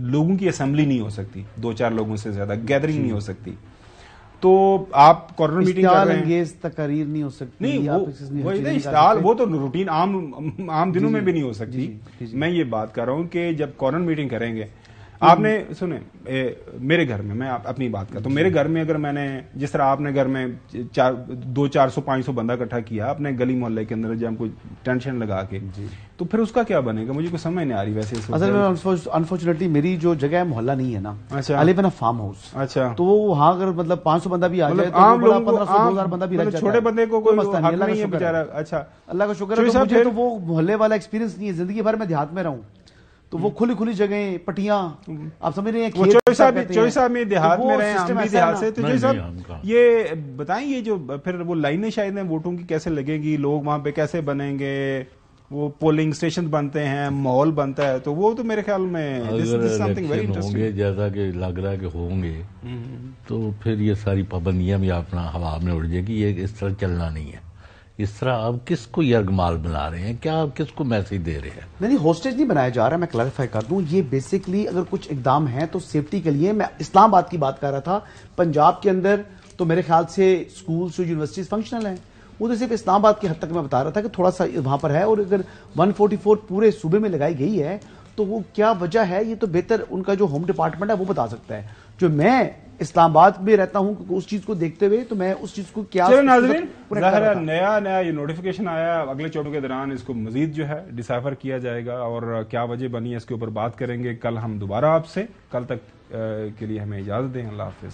लोगों की असेंबली नहीं हो सकती, 2-4 लोगों से ज्यादा गैदरिंग नहीं हो सकती, तो आप कॉर्नर मीटिंग कर रहे हैं, तकरीर नहीं हो सकती, नहीं वो तो रूटीन आम दिनों में भी नहीं हो सकती। मैं ये बात कर रहा हूं कि जब कॉर्नर मीटिंग करेंगे, आपने सुने मेरे घर में, मैं अपनी बात करता हूं, मेरे घर में अगर मैंने जिस तरह आपने घर में 200-400-500 बंदा इकट्ठा किया अपने गली मोहल्ले के अंदर, जब कोई टेंशन लगा के, तो फिर उसका क्या बनेगा, मुझे कोई समझ नहीं आ रही। वैसे असल में अनफॉर्चुनेटली मेरी जो जगह है मोहल्ला नहीं है ना, अच्छा, I live in a farm house, अच्छा, तो वहाँ अगर मतलब 500 बंदा भी आ जाए तो आम लोग 1500-2000 बंदा भी लग जाता है, छोटे बंदे को कोई मसला हक नहीं है बेचारा। अच्छा, अल्लाह का शुक्र है, तो मुझे तो वो मोहल्ले वाला एक्सपीरियंस नहीं है, जिंदगी भर मैं देहात में रहूं, तो वो खुली खुली जगह पटियां, आप समझ रहे हैं, चोई साहब में देहात में रहे, हम भी देहात से, तो चोई साहब ये बताएं, ये जो फिर वो लाइनें शायद हैं वोटों की कैसे लगेगी, लोग वहां पे कैसे बनेंगे, वो पोलिंग स्टेशन बनते हैं, माहौल बनता है, तो वो तो मेरे ख्याल में होंगे जैसा कि लग रहा है कि होंगे, तो फिर ये सारी पाबंदियां भी अपना हवा में उड़ जाएगी। ये इस तरह चलना नहीं है, इस तरह आप किसको यरगमाल बना रहे हैं, क्या आप किसको मैसेज दे रहे हैं? नहीं, होस्टेज नहीं बनाया जा रहा, मैं क्लैरिफाई कर दूं, ये बेसिकली अगर कुछ इकदाम है तो सेफ्टी के लिए। मैं इस्लामाबाद की बात कर रहा था, पंजाब के अंदर तो मेरे ख्याल से स्कूल्स और यूनिवर्सिटीज फंक्शनल हैं, वो तो सिर्फ इस्लामाबाद की हद तक मैं बता रहा था कि थोड़ा सा वहां पर है, और अगर 144 पूरे सूबे में लगाई गई है तो वो क्या वजह है, ये तो बेहतर उनका जो होम डिपार्टमेंट है वो बता सकता है। जो मैं इस्लामाबाद में रहता हूं, उस चीज को देखते हुए तो मैं उस चीज को क्या नया ये नोटिफिकेशन आया, अगले चौड़ों के दौरान इसको मजीद जो है डिसाइफर किया जाएगा, और क्या वजह बनी है इसके ऊपर बात करेंगे। कल हम दोबारा आपसे, कल तक के लिए हमें इजाजत दें, अल्लाह हाफिज।